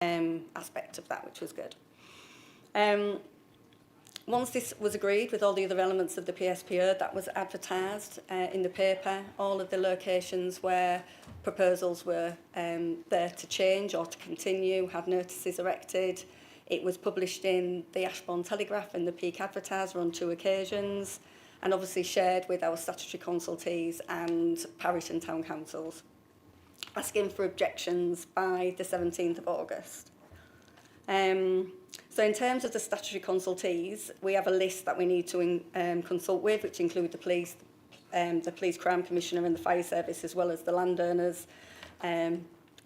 aspect of that, which was good. Once this was agreed with all the other elements of the PSPO, that was advertised in the paper. All of the locations where proposals were there to change or to continue had notices erected. It was published in the Ashbourne Telegraph and the Peak Advertiser on 2 occasions, and obviously shared with our statutory consultees and parish and town councils, asking for objections by the 17th of August. So in terms of the statutory consultees, we have a list that we need to consult with, which include the Police Crime Commissioner and the Fire Service, as well as the landowners,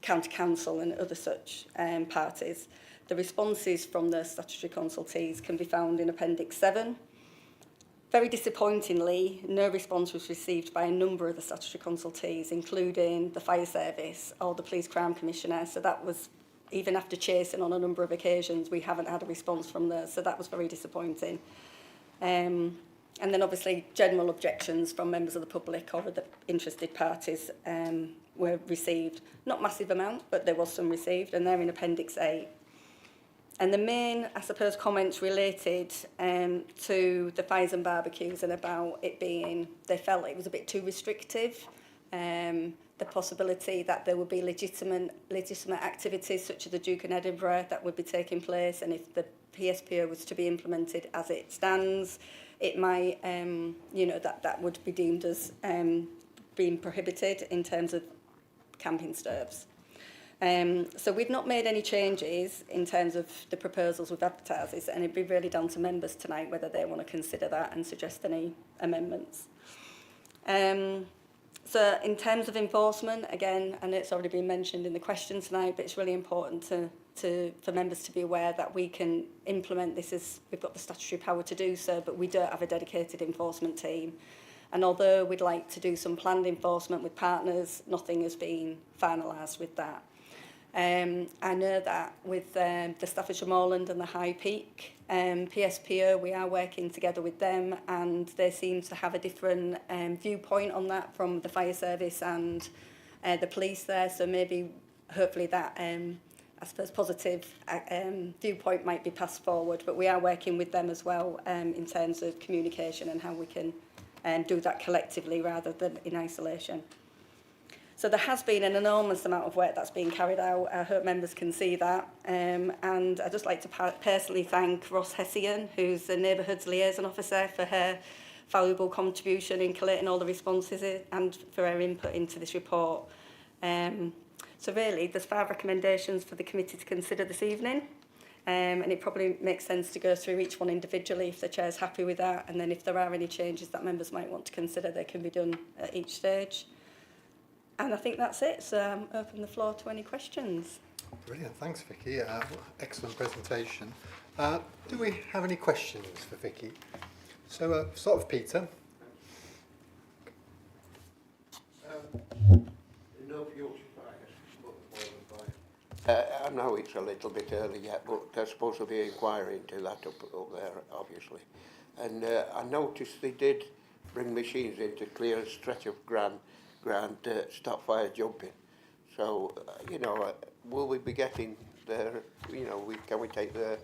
County Council and other such parties. The responses from the statutory consultees can be found in Appendix 7. Very disappointingly, no response was received by a number of the statutory consultees, including the Fire Service or the Police Crime Commissioner. So that was, even after chasing on a number of occasions, we haven't had a response from those. So that was very disappointing. And then obviously general objections from members of the public or the interested parties were received. Not massive amount, but there was some received, and they're in Appendix 8. And the main, I suppose, comments related to the fires and barbecues and about it being, they felt it was a bit too restrictive. The possibility that there would be legitimate activities such as the Duke and Edinburgh that would be taking place, and if the PSPO was to be implemented as it stands, it might, that would be deemed as being prohibited in terms of camping stoves. So we've not made any changes in terms of the proposals we've advertised, and it'd be really down to members tonight whether they want to consider that and suggest any amendments. So in terms of enforcement, again, and it's already been mentioned in the question tonight, but it's really important for members to be aware that we can implement this as we've got the statutory power to do so, but we don't have a dedicated enforcement team. And although we'd like to do some planned enforcement with partners, nothing has been finalised with that. I know that with the Staffordshire Moorland and the High Peak PSPO, we are working together with them, and they seem to have a different viewpoint on that from the fire service and the police there. So maybe, hopefully, that I suppose positive viewpoint might be passed forward. But we are working with them as well in terms of communication and how we can do that collectively rather than in isolation. So there has been an enormous amount of work that's been carried out. I hope members can see that. And I'd just like to personally thank Ross Hessian, who's the Neighbourhoods Liaison Officer, for her valuable contribution in collating all the responses and for her input into this report. So really, there's 5 recommendations for the committee to consider this evening. And it probably makes sense to go through each one individually if the chair's happy with that. And then if there are any changes that members might want to consider, they can be done at each stage. And I think that's it, so open the floor to any questions. Brilliant, thanks Vicky. Excellent presentation. Do we have any questions for Vicky? So start with Peter. I know it's a little bit early yet, but there's supposed to be an inquiry into that up there, obviously. And I noticed they did bring machines in to clear a stretch of ground stop fire jumping. So, will we be getting there? Can we take the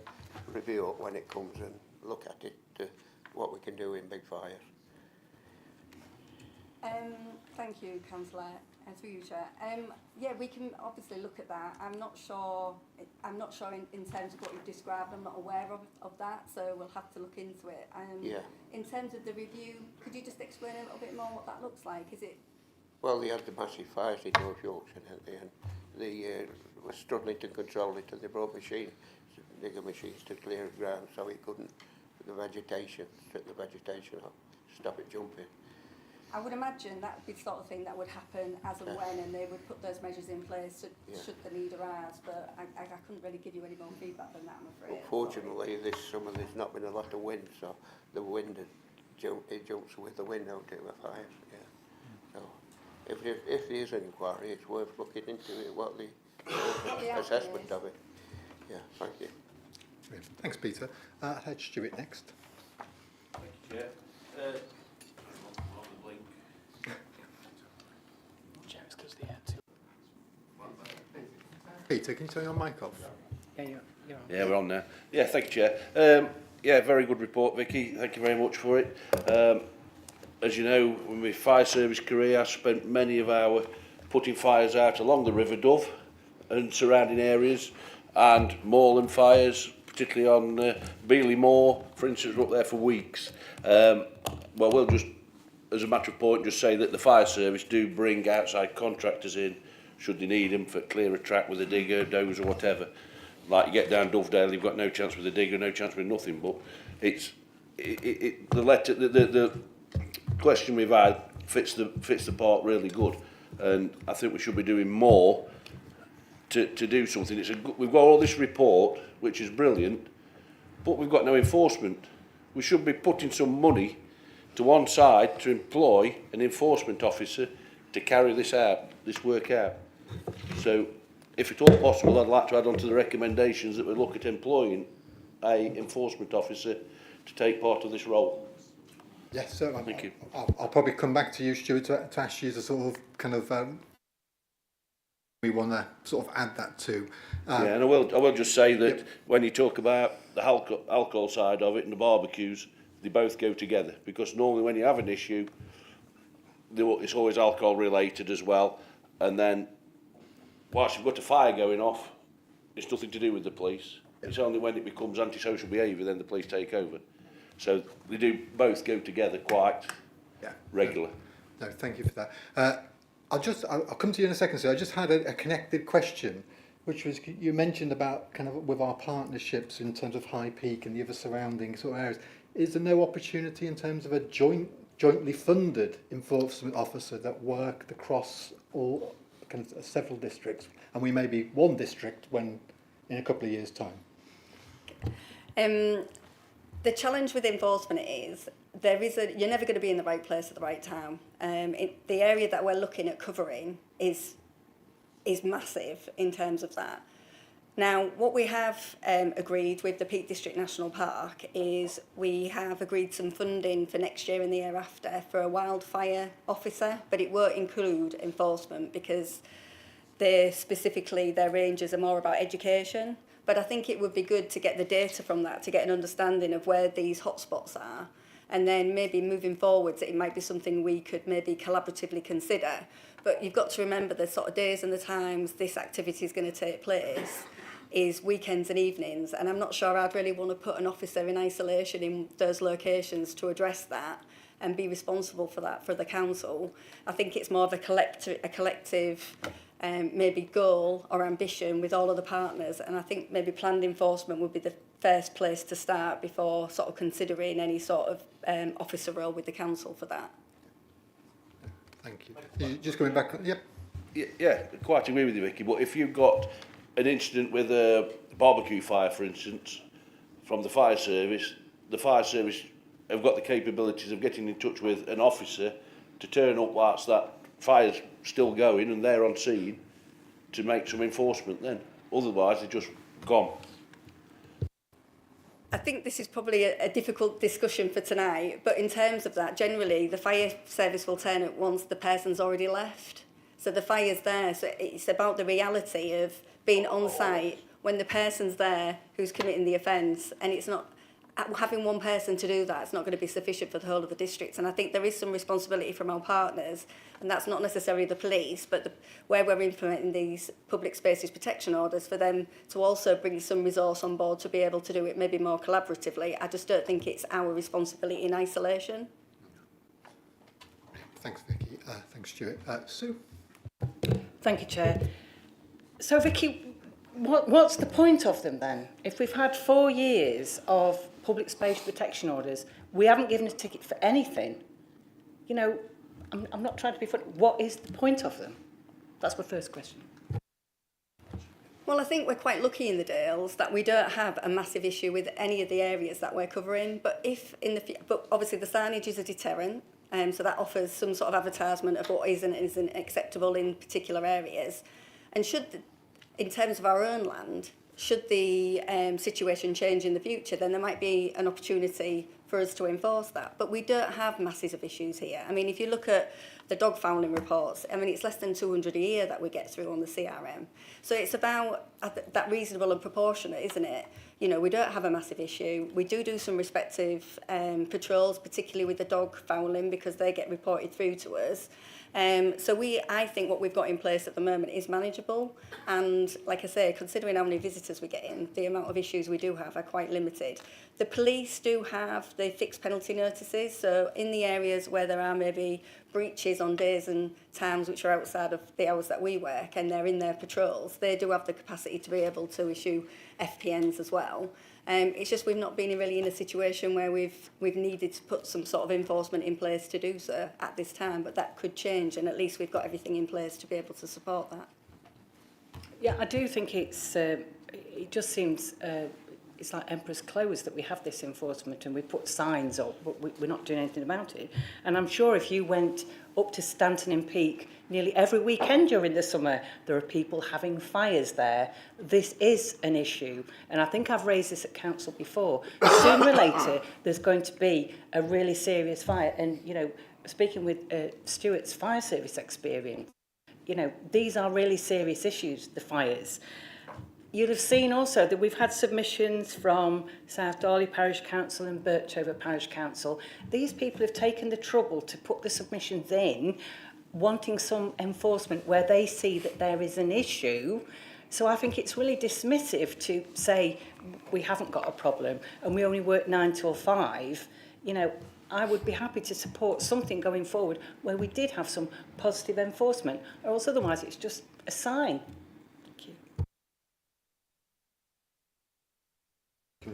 review up when it comes and look at it, what we can do in big fires? Thank you, Councillor. Through you, Chair. Yeah, we can obviously look at that. I'm not sure in terms of what you've described. I'm not aware of that, so we'll have to look into it. Yeah. In terms of the review, could you just explain a little bit more what that looks like? Is it? Well, they had the massive fires in North Yorkshire at the end. They were struggling to control it, and they brought bigger machines to clear the ground so it couldn't, strip the vegetation off, stop it jumping. I would imagine that would be the sort of thing that would happen as and when, and they would put those measures in place should the need arise, but I couldn't really give you any more feedback than that, I'm afraid. Unfortunately, this summer there's not been a lot of wind, so the wind, it jumps with the wind out of the fires, yeah. So, if there is an inquiry, it's worth looking into it, what the assessment of it. Yeah, thank you. Brilliant. Thanks, Peter. I had Stuart next. Thank you, Chair. Peter, can you turn your mic off? Yeah, you're on. Yeah, we're on now. Yeah, thank you, Chair. Yeah, very good report, Vicky. Thank you very much for it. As you know, in my fire service career, I spent many of our putting fires out along the River Dove and surrounding areas, and moorland fires, particularly on Beeley Moor, for instance, were up there for weeks. Well, we'll just, as a matter of point, just say that the fire service do bring outside contractors in, should they need them, for clear a track with a digger, dozer, whatever. Like you get down Dovedale, you've got no chance with a digger, no chance with nothing. But it's the question we've had fits the part really good, and I think we should be doing more to do something. We've got all this report, which is brilliant, but we've got no enforcement. We should be putting some money to one side to employ an enforcement officer to carry this work out. So, if at all possible, I'd like to add on to the recommendations that we look at employing an enforcement officer to take part of this role. Yes, so Thank you. I'll probably come back to you, Stuart, to ask you to sort of kind of we want to sort of add that to. Yeah, and I will just say that when you talk about the alcohol side of it and the barbecues, they both go together, because normally when you have an issue, it's always alcohol related as well, and then whilst you've got a fire going off, it's nothing to do with the police. It's only when it becomes antisocial behaviour then the police take over. So they do both go together quite regular. No, thank you for that. I'll come to you in a second. So I just had a connected question, which was you mentioned about kind of with our partnerships in terms of High Peak and the other surrounding sort of areas. Is there no opportunity in terms of a jointly funded enforcement officer that worked across all kind of several districts, and we may be one district when in a couple of years' time? The challenge with enforcement is you're never going to be in the right place at the right time. The area that we're looking at covering is massive in terms of that. Now, what we have agreed with the Peak District National Park is we have agreed some funding for next year and the year after for a wildfire officer, but it won't include enforcement because their ranges are more about education. But I think it would be good to get the data from that, to get an understanding of where these hotspots are. And then maybe moving forwards, it might be something we could maybe collaboratively consider. But you've got to remember the sort of days and the times this activity is going to take place is weekends and evenings. And I'm not sure I'd really want to put an officer in isolation in those locations to address that and be responsible for that for the council. I think it's more of a collective maybe goal or ambition with all of the partners, and I think maybe planned enforcement would be the first place to start before sort of considering any sort of officer role with the council for that. Thank you. Just coming back. Yep. Yeah, quite agree with you, Vicky, but if you've got an incident with a barbecue fire, for instance, from the fire service have got the capabilities of getting in touch with an officer to turn up whilst that fire's still going and they're on scene to make some enforcement then. Otherwise, they're just gone. I think this is probably a difficult discussion for tonight, but in terms of that, generally, the fire service will turn up once the person's already left. So the fire's there, so it's about the reality of being on site when the person's there who's committing the offence, and it's not having one person to do that. It's not going to be sufficient for the whole of the district, and I think there is some responsibility from our partners, and that's not necessarily the police, but where we're implementing these public spaces protection orders, for them to also bring some resource on board to be able to do it maybe more collaboratively. I just don't think it's our responsibility in isolation. Thanks, Vicky. Thanks, Stuart. Sue? Thank you, Chair. So, Vicky, what's the point of them then? If we've had 4 years of public space protection orders, we haven't given a ticket for anything. You know, I'm not trying to be funny. What is the point of them? That's my first question. Well, I think we're quite lucky in the Dales that we don't have a massive issue with any of the areas that we're covering. But but obviously the signage is a deterrent, so that offers some sort of advertisement of what is and isn't acceptable in particular areas. And in terms of our own land, should the situation change in the future, then there might be an opportunity for us to enforce that. But we don't have masses of issues here. I mean, if you look at the dog fouling reports, I mean, it's less than 200 a year that we get through on the CRM. So it's about that reasonable and proportionate, isn't it? You know, we don't have a massive issue. We do some respective patrols, particularly with the dog fouling, because they get reported through to us. So I think what we've got in place at the moment is manageable. And like I say, considering how many visitors we get in, the amount of issues we do have are quite limited. The police do have the fixed penalty notices. So in the areas where there are maybe breaches on days and times which are outside of the hours that we work and they're in their patrols, they do have the capacity to be able to issue FPNs as well. It's just we've not been really in a situation where we've needed to put some sort of enforcement in place to do so at this time, but that could change, and at least we've got everything in place to be able to support that. Yeah, I do think it's it just seems it's like emperor's clothes that we have this enforcement and we put signs up, but we're not doing anything about it. And I'm sure if you went up to Stanton in Peak nearly every weekend during the summer, there are people having fires there. This is an issue, and I think I've raised this at council before. Sooner or later, there's going to be a really serious fire. And, you know, speaking with Stuart's fire service experience, you know, these are really serious issues, the fires. You'll have seen also that we've had submissions from South Darley Parish Council and Birchover Parish Council. These people have taken the trouble to put the submissions in, wanting some enforcement where they see that there is an issue. So I think it's really dismissive to say we haven't got a problem and we only work 9 till 5. You know, I would be happy to support something going forward where we did have some positive enforcement, or else otherwise it's just a sign. Thank you.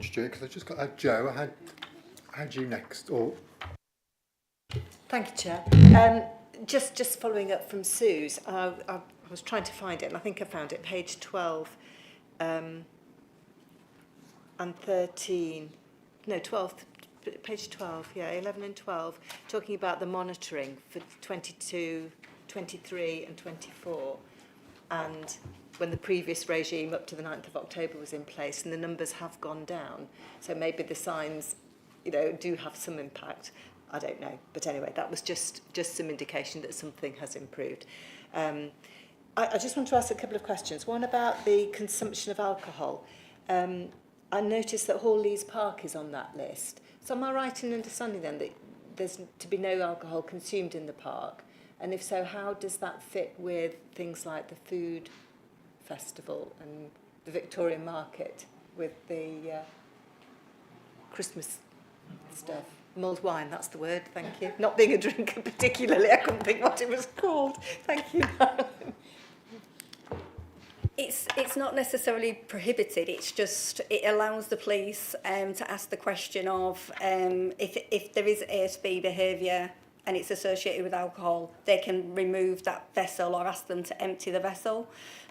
Stuart, because I just got Joe. I had you next. Or Thank you, Chair. Just following up from Sue's, I was trying to find it, and I think I found it, page 12 and 13. No, 12, page 12, yeah, 11 and 12, talking about the monitoring for 22, 23 and 24. And when the previous regime up to the 9th of October was in place, and the numbers have gone down. So maybe the signs, you know, do have some impact. I don't know. But anyway, that was just some indication that something has improved. I just want to ask a couple of questions. One about the consumption of alcohol. I noticed that Hall Lees Park is on that list. So am I right in understanding then that there's to be no alcohol consumed in the park? And if so, how does that fit with things like the food festival and the Victorian market with the Christmas stuff? Mulled wine, that's the word, thank you. Not being a drinker particularly, I couldn't think what it was called. Thank you. It's not necessarily prohibited, it's just, it allows the police to ask the question of if there is ASB behaviour and it's associated with alcohol, they can remove that vessel or ask them to empty the vessel.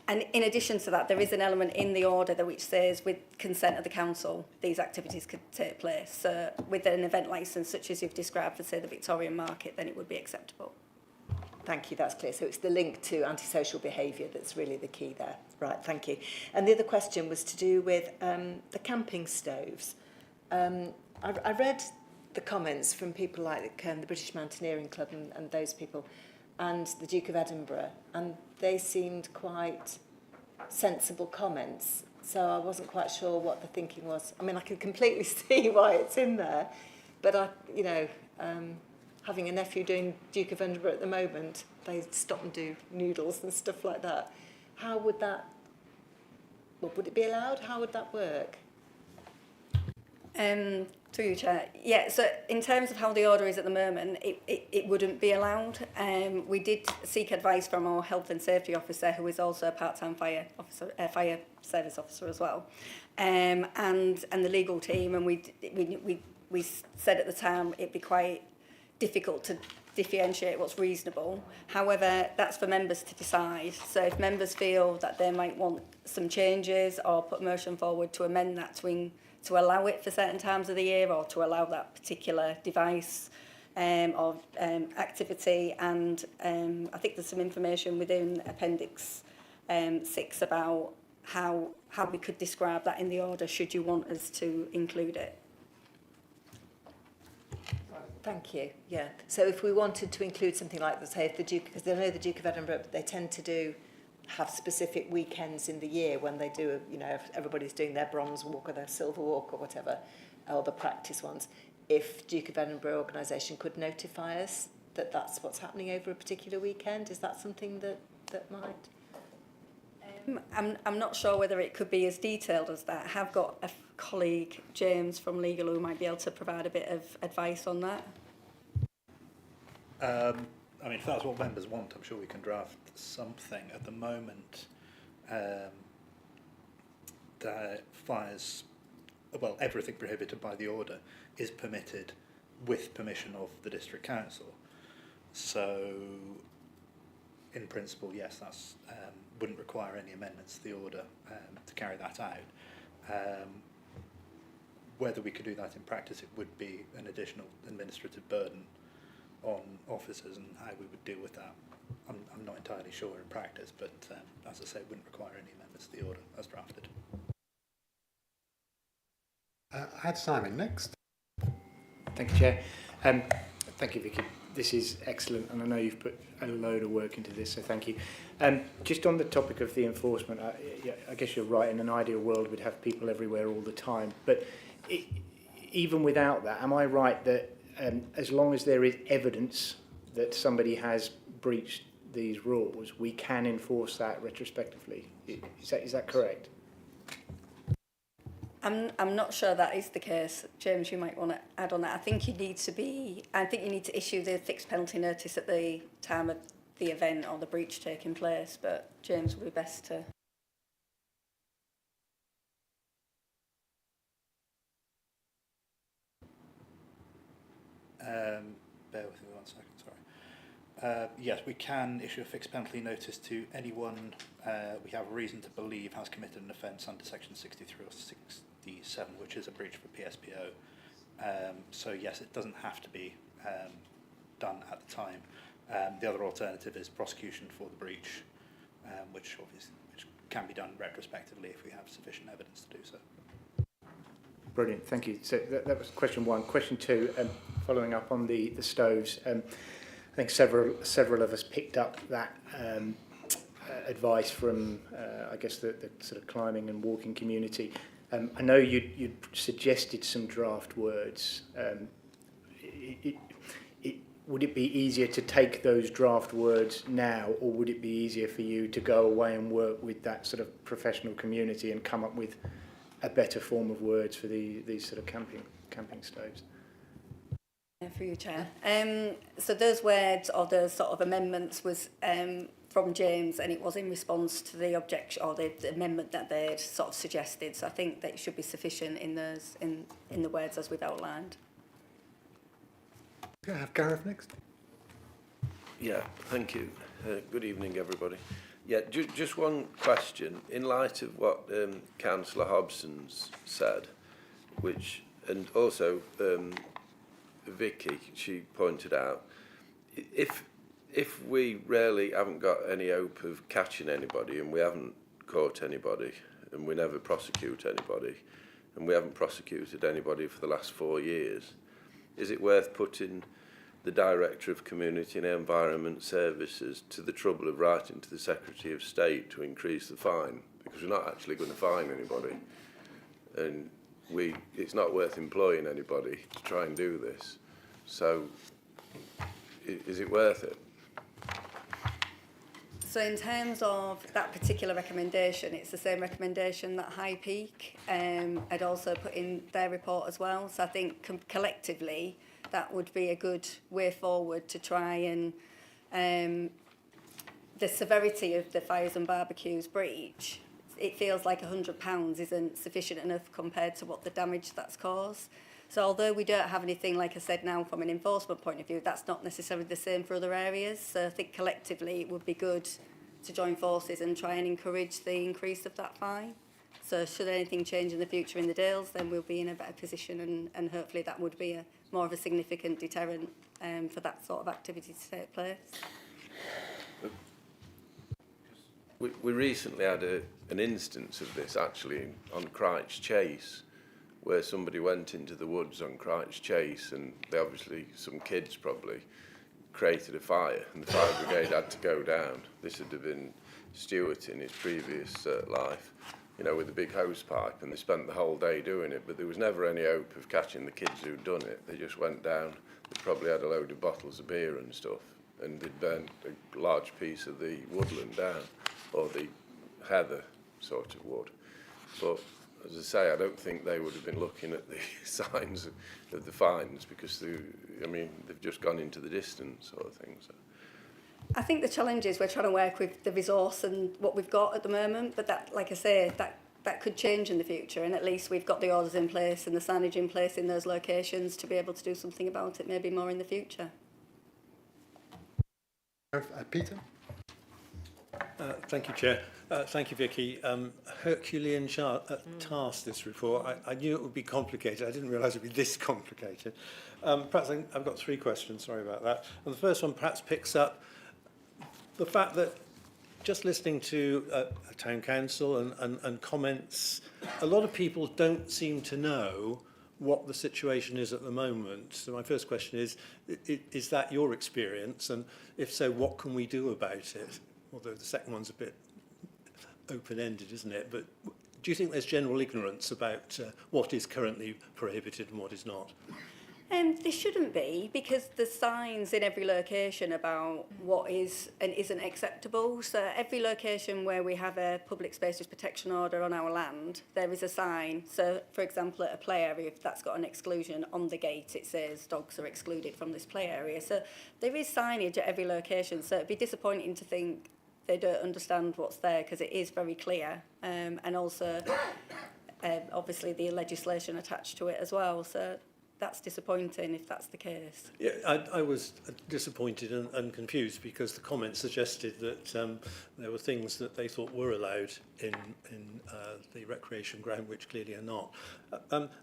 And in addition to that, there is an element in the order that which says with consent of the council, these activities could take place. So with an event licence such as you've described for, say, the Victorian market, then it would be acceptable. Thank you, that's clear. So it's the link to antisocial behaviour that's really the key there. Right, thank you. And the other question was to do with the camping stoves. I read the comments from people like the British Mountaineering Club and those people, and the Duke of Edinburgh, and they seemed quite sensible comments. So I wasn't quite sure what the thinking was. I mean, I can completely see why it's in there, but having a nephew doing Duke of Edinburgh at the moment, they stop and do noodles and stuff like that. How would that, well, would it be allowed? How would that work? Through you, Chair. Yeah, so in terms of how the order is at the moment, it wouldn't be allowed. We did seek advice from our health and safety officer, who is also a part-time fire service officer as well, and the legal team, and we said at the time it'd be quite difficult to differentiate what's reasonable. However, that's for members to decide. So if members feel that they might want some changes or put a motion forward to amend that to allow it for certain times of the year or to allow that particular device or activity, and I think there's some information within Appendix 6 about how we could describe that in the order should you want us to include it. Thank you. Yeah. So if we wanted to include something like that, say if the Duke, because I know the Duke of Edinburgh, they tend to have specific weekends in the year when they do, you know, if everybody's doing their bronze walk or their silver walk or whatever, or the practice ones. If Duke of Edinburgh organisation could notify us that that's what's happening over a particular weekend, is that something that might? I'm not sure whether it could be as detailed as that. I have got a colleague, James from Legal, who might be able to provide a bit of advice on that. I mean, if that's what members want, I'm sure we can draft something. At the moment, the fires, well, everything prohibited by the order is permitted with permission of the district council. So, in principle, yes, that's wouldn't require any amendments to the order to carry that out. Whether we could do that in practice, it would be an additional administrative burden on officers, and how we would deal with that, I'm not entirely sure in practice, but as I say, it wouldn't require any amendments to the order as drafted. I had Simon next. Thank you, Chair. Thank you, Vicky. This is excellent, and I know you've put a load of work into this, so thank you. Just on the topic of the enforcement, I guess you're right. In an ideal world, we'd have people everywhere all the time. But even without that, am I right that as long as there is evidence that somebody has breached these rules, we can enforce that retrospectively? Is that correct? I'm not sure that is the case. James, you might want to add on that. I think you need to issue the fixed penalty notice at the time of the event or the breach taking place, but James would be best to. Bear with me 1 second, sorry. Yes, we can issue a fixed penalty notice to anyone we have reason to believe has committed an offence under section 63 or 67, which is a breach for PSPO. So yes, it doesn't have to be done at the time. The other alternative is prosecution for the breach, which can be done retrospectively if we have sufficient evidence to do so. Brilliant, thank you. So that was question one. Question two, following up on the stoves, I think several of us picked up that advice from, I guess, the sort of climbing and walking community. I know you'd suggested some draft words. Would it be easier to take those draft words now, or would it be easier for you to go away and work with that sort of professional community and come up with a better form of words for these sort of camping stoves? For you, Chair. So those words or those sort of amendments was from James, and it was in response to the objection or the amendment that they'd sort of suggested. So I think that it should be sufficient in those in the words as we've outlined. Can I have Gareth next? Yeah, thank you. Good evening, everybody. Yeah, just one question. In light of what Councillor Hobson's said, and also Vicky, she pointed out, if we really haven't got any hope of catching anybody, and we haven't caught anybody, and we never prosecute anybody, and we haven't prosecuted anybody for the last 4 years, is it worth putting the Director of Community and Environment Services to the trouble of writing to the Secretary of State to increase the fine? Because we're not actually going to fine anybody, and it's not worth employing anybody to try and do this. So is it worth it? So in terms of that particular recommendation, it's the same recommendation that High Peak had also put in their report as well. So I think collectively that would be a good way forward to try and the severity of the fires and barbecues breach. It feels like £100 isn't sufficient enough compared to what the damage that's caused. So although we don't have anything, like I said now, from an enforcement point of view, that's not necessarily the same for other areas. So I think collectively it would be good to join forces and try and encourage the increase of that fine. So should anything change in the future in the Dales, then we'll be in a better position, and hopefully that would be more of a significant deterrent for that sort of activity to take place. We recently had an instance of this actually on Crouch Chase, where somebody went into the woods on Crouch Chase and they obviously, some kids probably, created a fire and the fire brigade had to go down. This would have been Stuart in his previous life, you know, with a big hose pipe, and they spent the whole day doing it, but there was never any hope of catching the kids who'd done it. They just went down, they probably had a load of bottles of beer and stuff, and they'd burnt a large piece of the woodland down, or the heather sort of wood. But as I say, I don't think they would have been looking at the signs of the fines, because they've just gone into the distance sort of thing. So. I think the challenge is we're trying to work with the resource and what we've got at the moment, but that, like I say, that could change in the future, and at least we've got the orders in place and the signage in place in those locations to be able to do something about it maybe more in the future. Peter? Thank you, Chair. Thank you, Vicky. Herculean task, this report. I knew it would be complicated. I didn't realise it would be this complicated. Perhaps I've got 3 questions, sorry about that. And the first one perhaps picks up the fact that just listening to a town council and comments, a lot of people don't seem to know what the situation is at the moment. So my first question is that your experience? And if so, what can we do about it? Although the second one's a bit open-ended, isn't it? But do you think there's general ignorance about what is currently prohibited and what is not? There shouldn't be, because there's signs in every location about what is and isn't acceptable. So every location where we have a public spaces protection order on our land, there is a sign. So, for example, at a play area, if that's got an exclusion on the gate, it says dogs are excluded from this play area. So there is signage at every location. So it'd be disappointing to think they don't understand what's there, because it is very clear. And also, obviously, the legislation attached to it as well. So that's disappointing if that's the case. Yeah, I was disappointed and confused, because the comments suggested that there were things that they thought were allowed in the recreation ground, which clearly are not.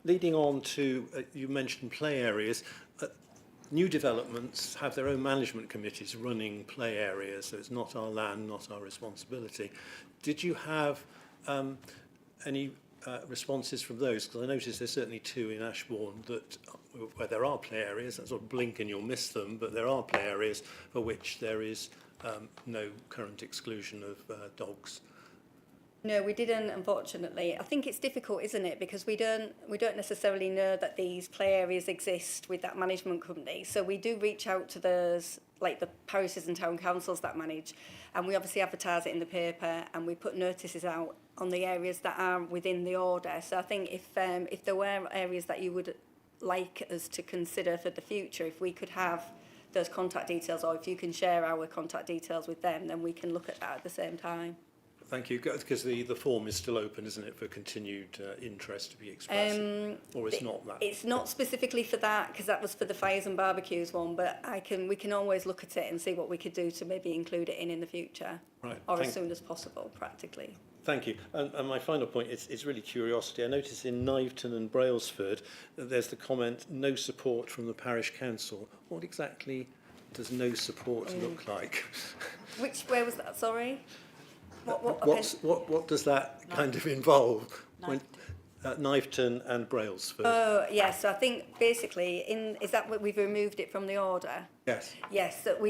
Leading on to, you mentioned play areas. New developments have their own management committees running play areas, so it's not our land, not our responsibility. Did you have any responses from those? Because I noticed there's certainly 2 in Ashbourne where there are play areas, that sort of blink and you'll miss them, but there are play areas for which there is no current exclusion of dogs. No, we didn't, unfortunately. I think it's difficult, isn't it? Because we don't necessarily know that these play areas exist with that management company. So we do reach out to those, like the parishes and town councils that manage, and we obviously advertise it in the paper, and we put notices out on the areas that are within the order. So I think if there were areas that you would like us to consider for the future, if we could have those contact details, or if you can share our contact details with them, then we can look at that at the same time. Thank you, because the form is still open, isn't it, for continued interest to be expressed? Or it's not that? It's not specifically for that, because that was for the fires and barbecues one, but we can always look at it and see what we could do to maybe include it in the future. Right. Or as soon as possible, practically. Thank you. And my final point is really curiosity. I noticed in Niveton and Brailsford that there's the comment, no support from the parish council. What exactly does no support look like? Where was that, sorry? What does that kind of involve? Niveton and Brailsford. Oh, yes. So I think basically, is that what we've removed it from the order? Yes. Yes. That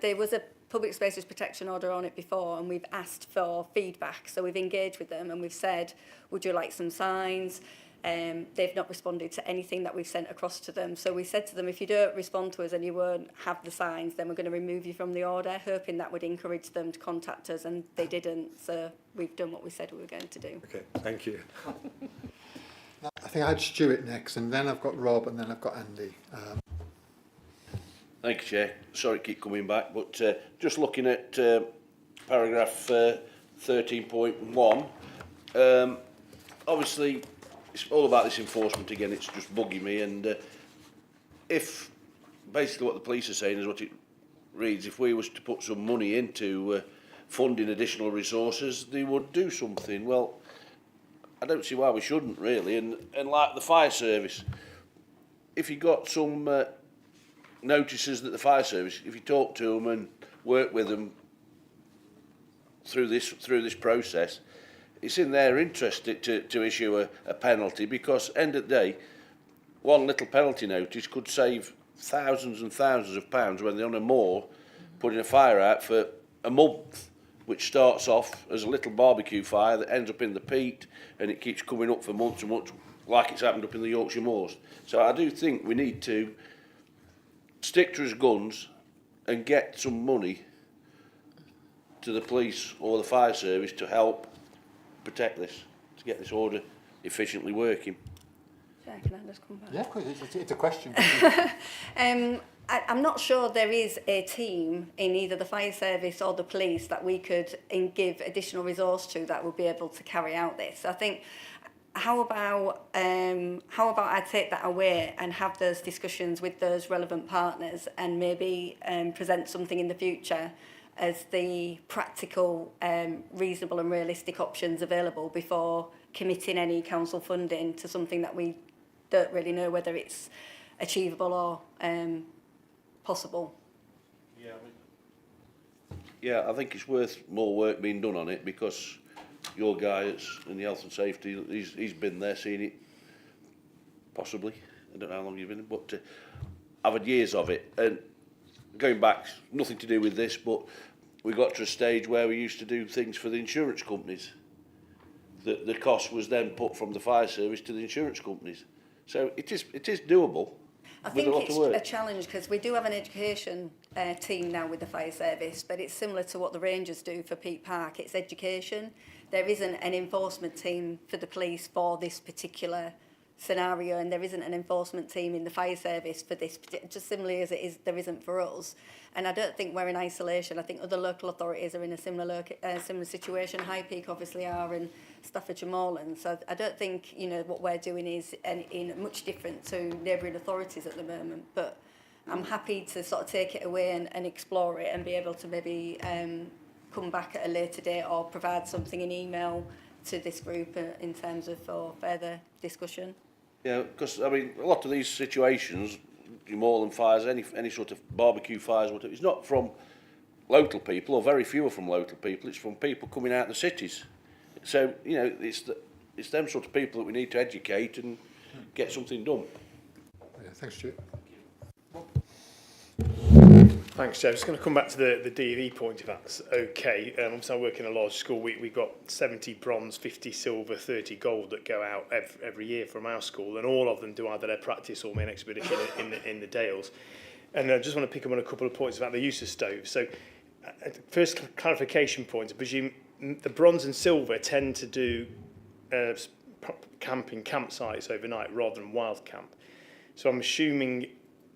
there was a public spaces protection order on it before, and we've asked for feedback. So we've engaged with them and we've said, would you like some signs? They've not responded to anything that we've sent across to them. So we said to them, if you don't respond to us and you won't have the signs, then we're going to remove you from the order, hoping that would encourage them to contact us, and they didn't. So we've done what we said we were going to do. Okay, thank you. I think I had Stuart next, and then I've got Rob, and then I've got Andy. Thank you, Chair. Sorry to keep coming back, but just looking at paragraph 13.1, obviously it's all about this enforcement again. It's just bugging me, and if basically what the police are saying is what it reads, if we was to put some money into funding additional resources, they would do something. Well, I don't see why we shouldn't, really. And like the fire service, if you got some notices that the fire service, if you talk to them and work with them through this process, it's in their interest to issue a penalty, because end of the day, one little penalty notice could save thousands and thousands of pounds when they're on a moor putting a fire out for a month, which starts off as a little barbecue fire that ends up in the peat, and it keeps coming up for months and months, like it's happened up in the Yorkshire Moors. So I do think we need to stick to his guns and get some money to the police or the fire service to help protect this, to get this order efficiently working. Yeah, can I just come back? Yeah, of course, it's a question. I'm not sure there is a team in either the fire service or the police that we could give additional resource to that would be able to carry out this. I think, how about I take that away and have those discussions with those relevant partners, and maybe present something in the future as the practical, reasonable and realistic options available before committing any council funding to something that we don't really know whether it's achievable or possible. Yeah, I think it's worth more work being done on it, because your guy in the health and safety, he's been there, seen it, possibly. I don't know how long you've been, but I've had years of it. And going back, nothing to do with this, but we got to a stage where we used to do things for the insurance companies. The cost was then put from the fire service to the insurance companies. So it is doable. I think it's a challenge, because we do have an education team now with the fire service, but it's similar to what the Rangers do for Peak Park. It's education. There isn't an enforcement team for the police for this particular scenario, and there isn't an enforcement team in the fire service for this, just similarly as there isn't for us. And I don't think we're in isolation. I think other local authorities are in a similar situation. High Peak obviously are, and Staffordshire Moorland. So I don't think, you know, what we're doing is much different to neighbouring authorities at the moment. But I'm happy to sort of take it away and explore it, and be able to maybe come back at a later date or provide something in email to this group in terms of for further discussion. Yeah, because I mean, a lot of these situations, your moorland fires, any sort of barbecue fires, whatever, it's not from local people, or very few are from local people. It's from people coming out of the cities. So you know, it's them sort of people that we need to educate and get something done. Yeah, thanks, Stuart. Thanks, Joe. I'm just going to come back to the DV point, if that's okay. Obviously, I work in a large school. We've got 70 bronze, 50 silver, 30 gold that go out every year from our school, and all of them do either their practice or main expedition in the Dales. And I just want to pick up on a couple of points about the use of stoves. So, first clarification point, I presume the bronze and silver tend to do camping campsites overnight rather than wild camp. So I'm assuming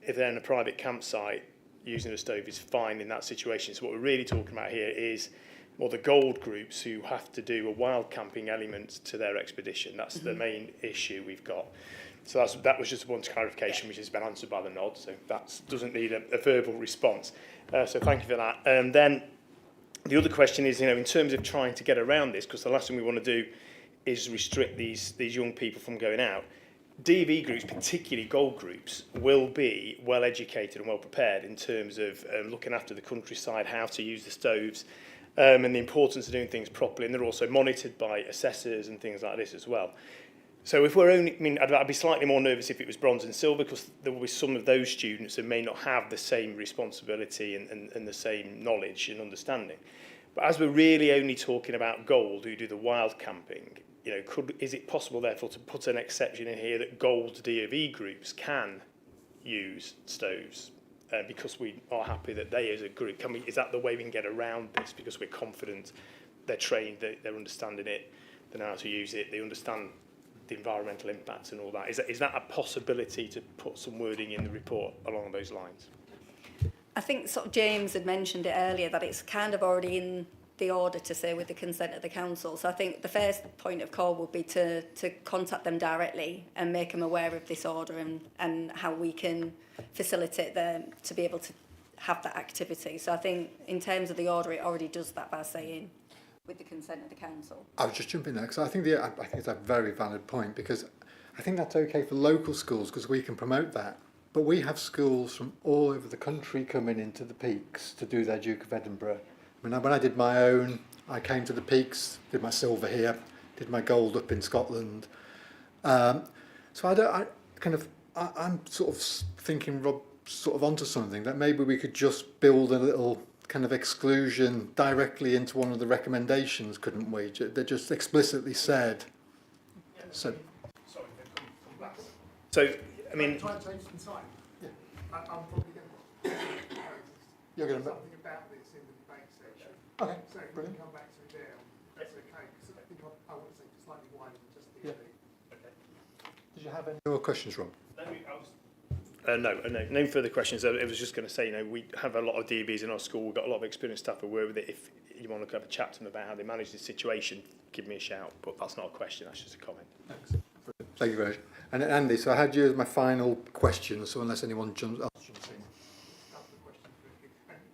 if they're in a private campsite, using a stove is fine in that situation. So what we're really talking about here is more the gold groups who have to do a wild camping element to their expedition. That's the main issue we've got. So that was just one clarification, which has been answered by the nod. So that doesn't need a verbal response. So thank you for that. And then the other question is, in terms of trying to get around this, because the last thing we want to do is restrict these young people from going out. DV groups, particularly gold groups, will be well educated and well prepared in terms of looking after the countryside, how to use the stoves, and the importance of doing things properly. And they're also monitored by assessors and things like this as well. So if we're I'd be slightly more nervous if it was bronze and silver, because there will be some of those students who may not have the same responsibility and the same knowledge and understanding. But as we're really only talking about gold who do the wild camping, is it possible, therefore, to put an exception in here that gold DOV groups can use stoves because we are happy that they, as a group, is that the way we can get around this? Because we're confident they're trained, they're understanding it, they know how to use it, they understand the environmental impacts and all that. Is that a possibility to put some wording in the report along those lines? I think sort of James had mentioned it earlier, that it's kind of already in the order to say with the consent of the council. So I think the first point of call would be to contact them directly and make them aware of this order and how we can facilitate them to be able to have that activity. So I think in terms of the order, it already does that by saying with the consent of the council. I was just jumping there because I think it's a very valid point, because I think that's okay for local schools because we can promote that. But we have schools from all over the country coming into the Peaks to do their Duke of Edinburgh. I mean, when I did my own, I came to the Peaks, did my silver here, did my gold up in Scotland. So I'm sort of thinking, Rob, sort of onto something, that maybe we could just build a little kind of exclusion directly into one of the recommendations, couldn't we? They just explicitly said. So, So, I mean, Try and change some time. Yeah. I'm probably going to you're going to. something about this in the debate section. Okay. So if we can come back to it there, that's okay. Because I think I want to say slightly wider than just the Did you have any more questions, Rob? no further questions. I was just going to say, we have a lot of DBs in our school. We've got a lot of experienced staff who work with it. If you want to have a chat to them about how they manage the situation, give me a shout. But that's not a question, that's just a comment. Thanks. Thank you very much. And Andy, so I had you as my final question, so unless anyone else jumps in.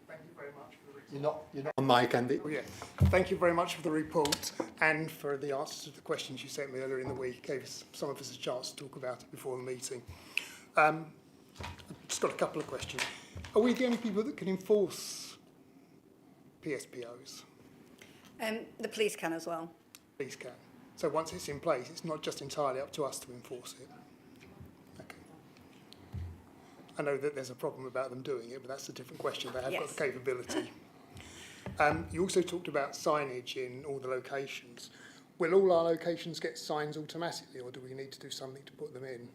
Thank you very much for the You're not on mic, Andy. Oh, yeah. Thank you very much for the report and for the answers to the questions you sent me earlier in the week. Gave some of us a chance to talk about it before the meeting. I've just got a couple of questions. Are we the only people that can enforce PSPOs? The police can as well. Police can. So once it's in place, it's not just entirely up to us to enforce it. Okay. I know that there's a problem about them doing it, but that's a different question. They have got the capability. You also talked about signage in all the locations. Will all our locations get signs automatically, or do we need to do something to put them in?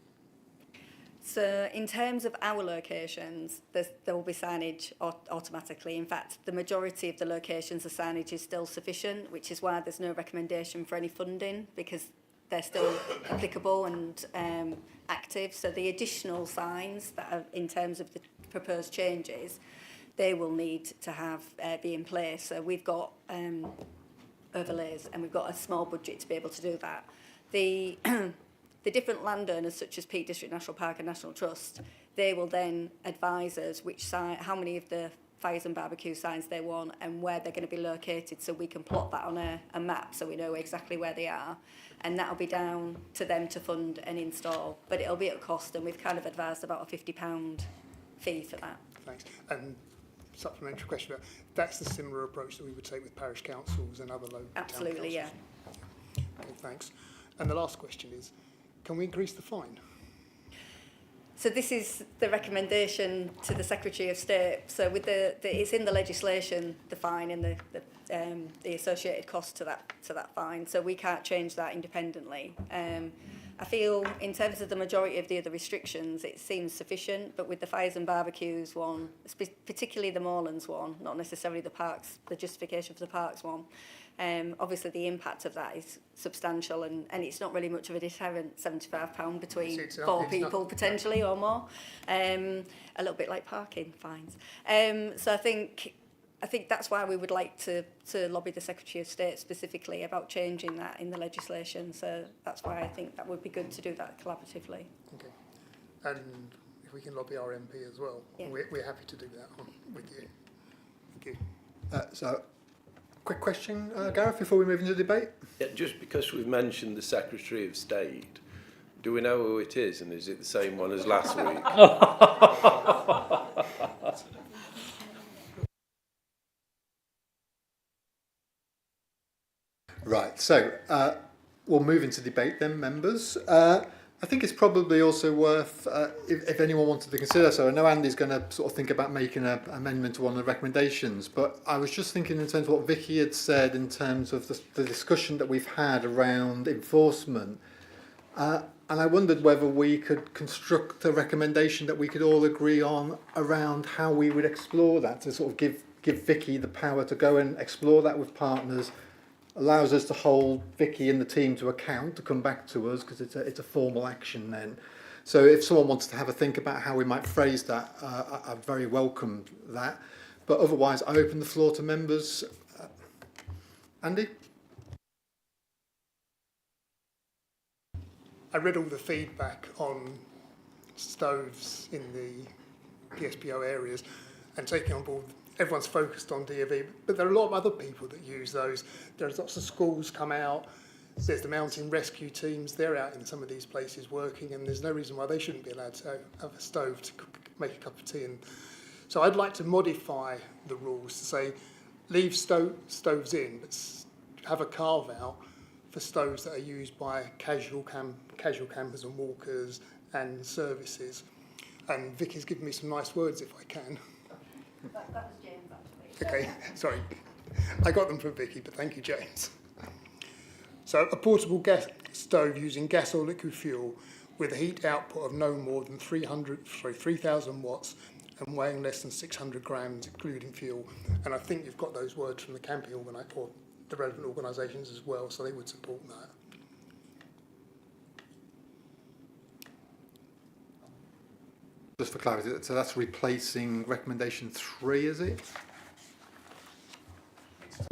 So in terms of our locations, there will be signage automatically. In fact, the majority of the locations, the signage is still sufficient, which is why there's no recommendation for any funding, because they're still applicable and active. So the additional signs that are in terms of the proposed changes, they will need to have be in place. So we've got overlays and we've got a small budget to be able to do that. The different landowners, such as Peak District National Park and National Trust, they will then advise us how many of the fires and barbecue signs they want and where they're going to be located, so we can plot that on a map so we know exactly where they are. And that'll be down to them to fund and install. But it'll be at cost, and we've kind of advised about a £50 fee for that. Thanks. And supplementary question, that's the similar approach that we would take with parish councils and other local Absolutely, town councils? Yeah. Okay, thanks. And the last question is, can we increase the fine? So this is the recommendation to the Secretary of State. So with it's in the legislation, the fine and the associated cost to that fine. So we can't change that independently. I feel in terms of the majority of the other restrictions, it seems sufficient. But with the fires and barbecues one, particularly the moorlands one, not necessarily the parks, the justification for the parks one. Obviously, the impact of that is substantial, and it's not really much of a deterrent, £75 between four people potentially or more. A little bit like parking fines. So I think that's why we would like to lobby the Secretary of State specifically about changing that in the legislation. So that's why I think that would be good to do that collaboratively. Okay. And if we can lobby our MP as well, we're happy to do that with you. Thank you. So, quick question, Gareth, before we move into the debate? Yeah, just because we've mentioned the Secretary of State, do we know who it is, and is it the same one as last week? Right, so we'll move into debate then, members. I think it's probably also worth, if anyone wanted to consider, so I know Andy's going to sort of think about making an amendment to one of the recommendations, but I was just thinking in terms of what Vicky had said in terms of the discussion that we've had around enforcement, and I wondered whether we could construct a recommendation that we could all agree on around how we would explore that, to sort of give Vicky the power to go and explore that with partners, allows us to hold Vicky and the team to account, to come back to us, because it's a formal action then. So if someone wants to have a think about how we might phrase that, I very welcome that. But otherwise, I open the floor to members. Andy? I read all the feedback on stoves in the PSPO areas and taking on board. Everyone's focused on DAV, but there are a lot of other people that use those. There's lots of schools come out. There's the mountain rescue teams. They're out in some of these places working, and there's no reason why they shouldn't be allowed to have a stove to make a cup of tea. And so I'd like to modify the rules to say leave stoves in, but have a carve out for stoves that are used by casual campers and walkers and services. And Vicky's given me some nice words if I can. That was James, actually. Okay, sorry. I got them from Vicky, but thank you, James. So a portable gas stove using gas or liquid fuel with a heat output of no more than 3,000 watts and weighing less than 600 grams, including fuel. And I think you've got those words from the camping or the relevant organisations as well, so they would support that. Just for clarity, so that's replacing recommendation 3, is it?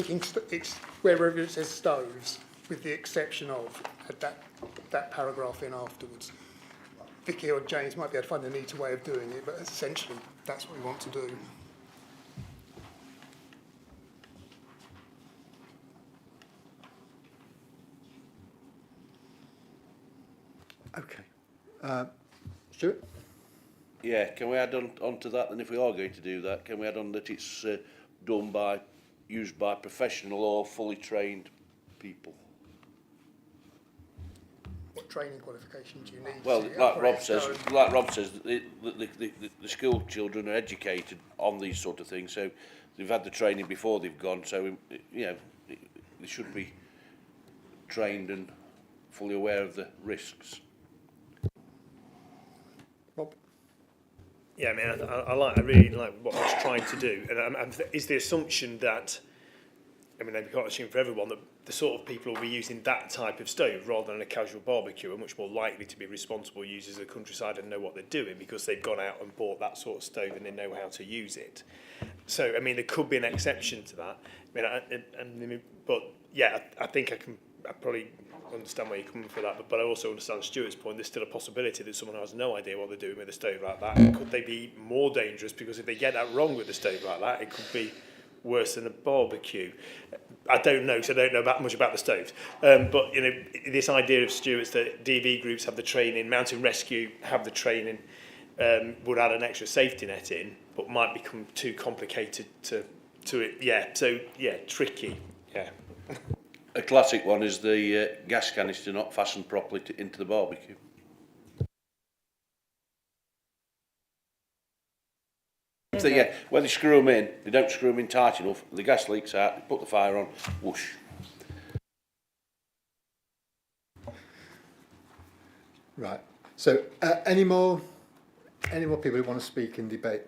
It's wherever it says stoves, with the exception of that paragraph in afterwards. Vicky or James might be able to find a neater way of doing it, but essentially that's what we want to do. Okay. Stuart? Yeah, can we add on to that, and if we are going to do that, can we add on that it's used by professional or fully trained people? What training qualifications do you need? Well, to like operate Rob a says, stove? the school children are educated on these sort of things, so they've had the training before they've gone, so you know they should be trained and fully aware of the risks. Rob? Yeah, I mean, I really like what it's trying to do, and is the assumption that, I mean, we can't assume for everyone that the sort of people who will be using that type of stove rather than a casual barbecue are much more likely to be responsible users of the countryside and know what they're doing because they've gone out and bought that sort of stove and they know how to use it. So, I mean, there could be an exception to that. I mean, but yeah, I think I probably understand where you're coming from that, but I also understand Stuart's point. There's still a possibility that someone has no idea what they're doing with a stove like that. Could they be more dangerous? Because if they get that wrong with a stove like that, it could be worse than a barbecue. I don't know, because I don't know that much about the stoves. But you know, this idea of Stuart's that DV groups have the training, mountain rescue have the training, would add an extra safety net in, but might become too complicated to it. Yeah, so yeah, tricky. Yeah. A classic one is the gas canister not fastened properly into the barbecue. So yeah, when they screw them in, they don't screw them in tight enough, the gas leaks out, they put the fire on, whoosh. Right. So any more people who want to speak in debate?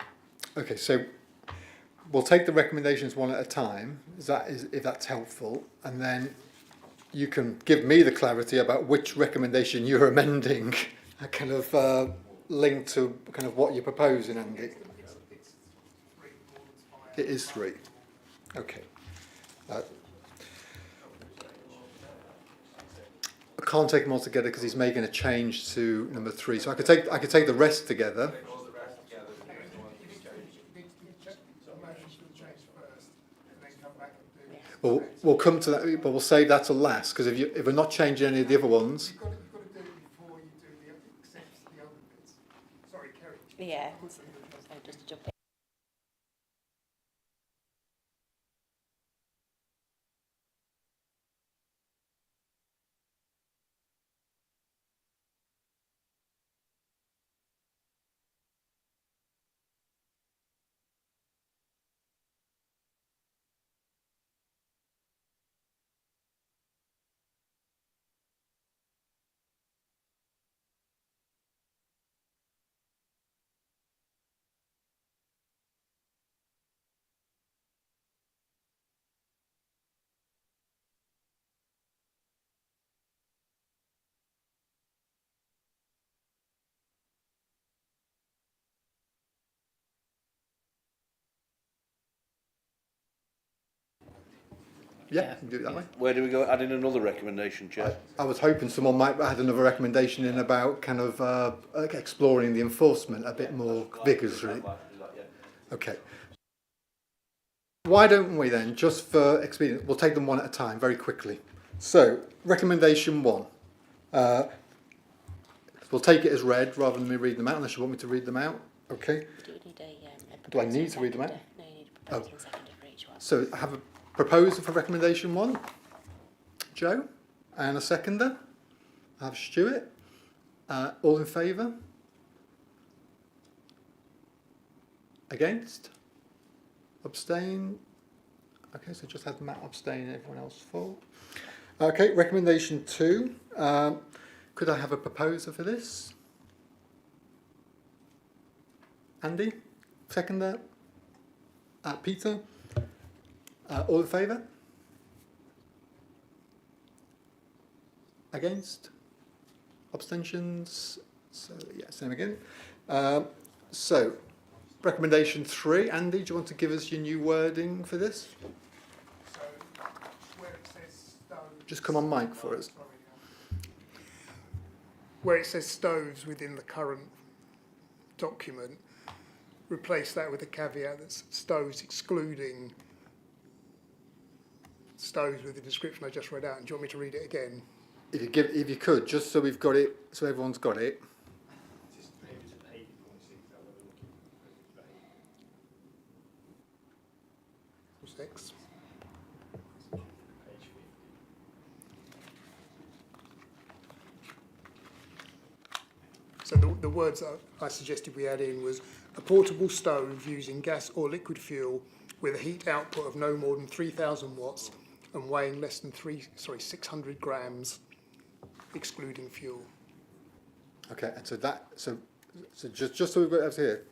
Okay, so we'll take the recommendations one at a time, if that's helpful, and then you can give me the clarity about which recommendation you're amending, a kind of link to kind of what you're proposing, Andy. It is 3. Okay. I can't take them all together because he's making a change to number 3. So I could take the rest together. Well, we'll come to that, but we'll save that to last because if we're not changing any of the other ones. You've got to do it before you do the other bits. Sorry, Kerry. Yeah, so just to jump in. Yeah, you can do it that way. Where do we go? Add in another recommendation, Chair. I was hoping someone might add another recommendation in about kind of exploring the enforcement a bit more vigorously. Okay. Why don't we then, just for expedience, we'll take them one at a time very quickly. So, recommendation 1. We'll take it as read rather than me read them out, unless you want me to read them out. Okay. Do I need to read them out? No, you need a proposing seconder for each one. So, I have a proposal for recommendation 1. Joe? And a seconder? I have Stuart. All in favour? Against? Abstain? Okay, so just had Matt abstain and everyone else for. Okay, recommendation 2. Could I have a proposer for this? Andy? Seconder? Peter? All in favour? Against? Abstentions? So, yeah, same again. So, recommendation 3. Andy, do you want to give us your new wording for this? So where it says stoves... Just come on mic for us. Where it says stoves within the current document, replace that with a caveat that's stoves excluding stoves with the description I just read out. And do you want me to read it again? If you could, just so we've got it, so everyone's got it. Six. So the words I suggested we add in was a portable stove using gas or liquid fuel with a heat output of no more than 3,000 watts and weighing less than 600 grams, excluding fuel. Okay, and so just so we've got it here,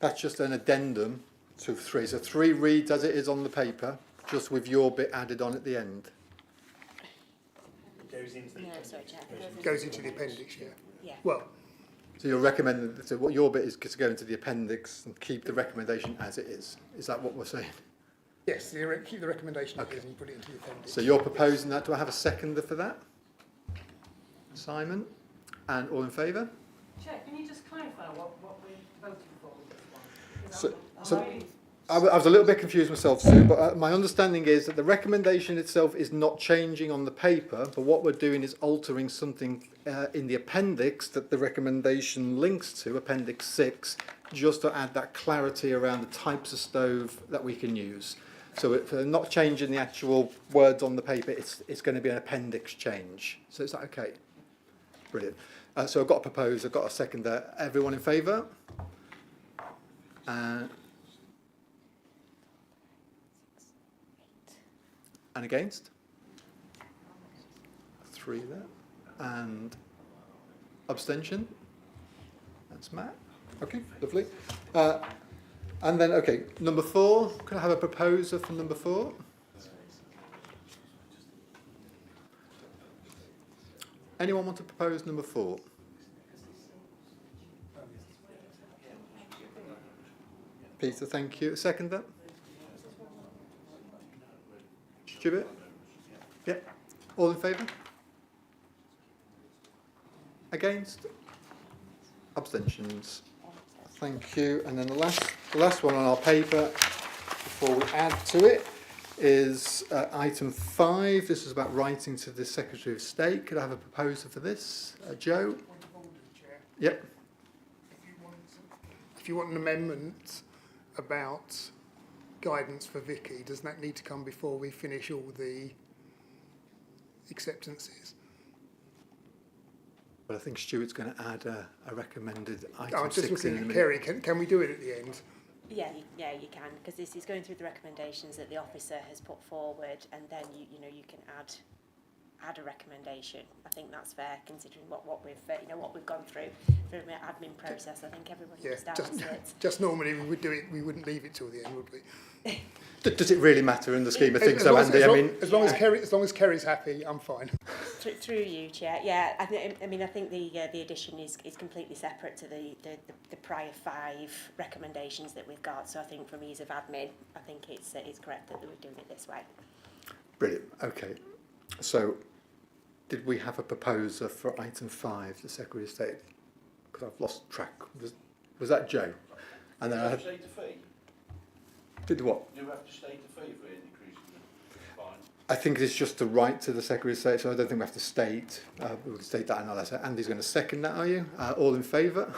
that's just an addendum to 3. So 3 reads as it is on the paper, just with your bit added on at the end. Goes into the Goes into the appendix, yeah. Yeah. Well, So you're recommending that what your bit is to go into the appendix and keep the recommendation as it is. Is that what we're saying? yes, keep the recommendation as it is and put it into the appendix. So you're proposing that. Do I have a seconder for that? Simon? And all in favour? Chair, can you just clarify what we voted for with this one? So I was a little bit confused myself, Sue, but my understanding is that the recommendation itself is not changing on the paper, but what we're doing is altering something in the appendix that the recommendation links to, Appendix 6, just to add that clarity around the types of stove that we can use. So if we're not changing the actual words on the paper, it's going to be an appendix change. So is that okay? Brilliant. So I've got a proposer, I've got a seconder. Everyone in favour? And against? 3 there. And abstention? That's Matt. Okay, lovely. And then, okay, number 4. Can I have a proposer for number 4? Anyone want to propose number 4? Peter, thank you. Seconder? Stuart? Yep. All in favour? Against? Abstentions? Thank you. And then the last one on our paper, before we add to it, is item 5. This is about writing to the Secretary of State. Could I have a proposer for this? Joe? Yep. If you want an amendment about guidance for Vicky, does that need to come before we finish all the acceptances? But I think Stuart's going to add a recommended item I'm just 6 in a looking at minute. Kerry. Can we do it at the end? Yeah, you can, because this is going through the recommendations that the officer has put forward, and then you can add a recommendation. I think that's fair, considering what we've what we've gone through an admin process. I think everyone understands that. Just normally we would do it. We wouldn't leave it till the end, would we? Does it really matter in the scheme of things, though, Andy? As long as Kerry's happy, I'm fine. Through you, Chair. Yeah, I think the addition is completely separate to the prior 5 recommendations that we've got. So I think from ease of admin, I think it's correct that we're doing it this way. Brilliant. Okay. So, did we have a proposer for item 5, the Secretary of State? Because I've lost track. Was that Joe? And then I had. State the fee? Did what? Do you have to state the fee for increasing the fine? I think it's just to write to the Secretary of State, so I don't think we have to state. We can state that in a letter. Andy's going to second that, are you? All in favour?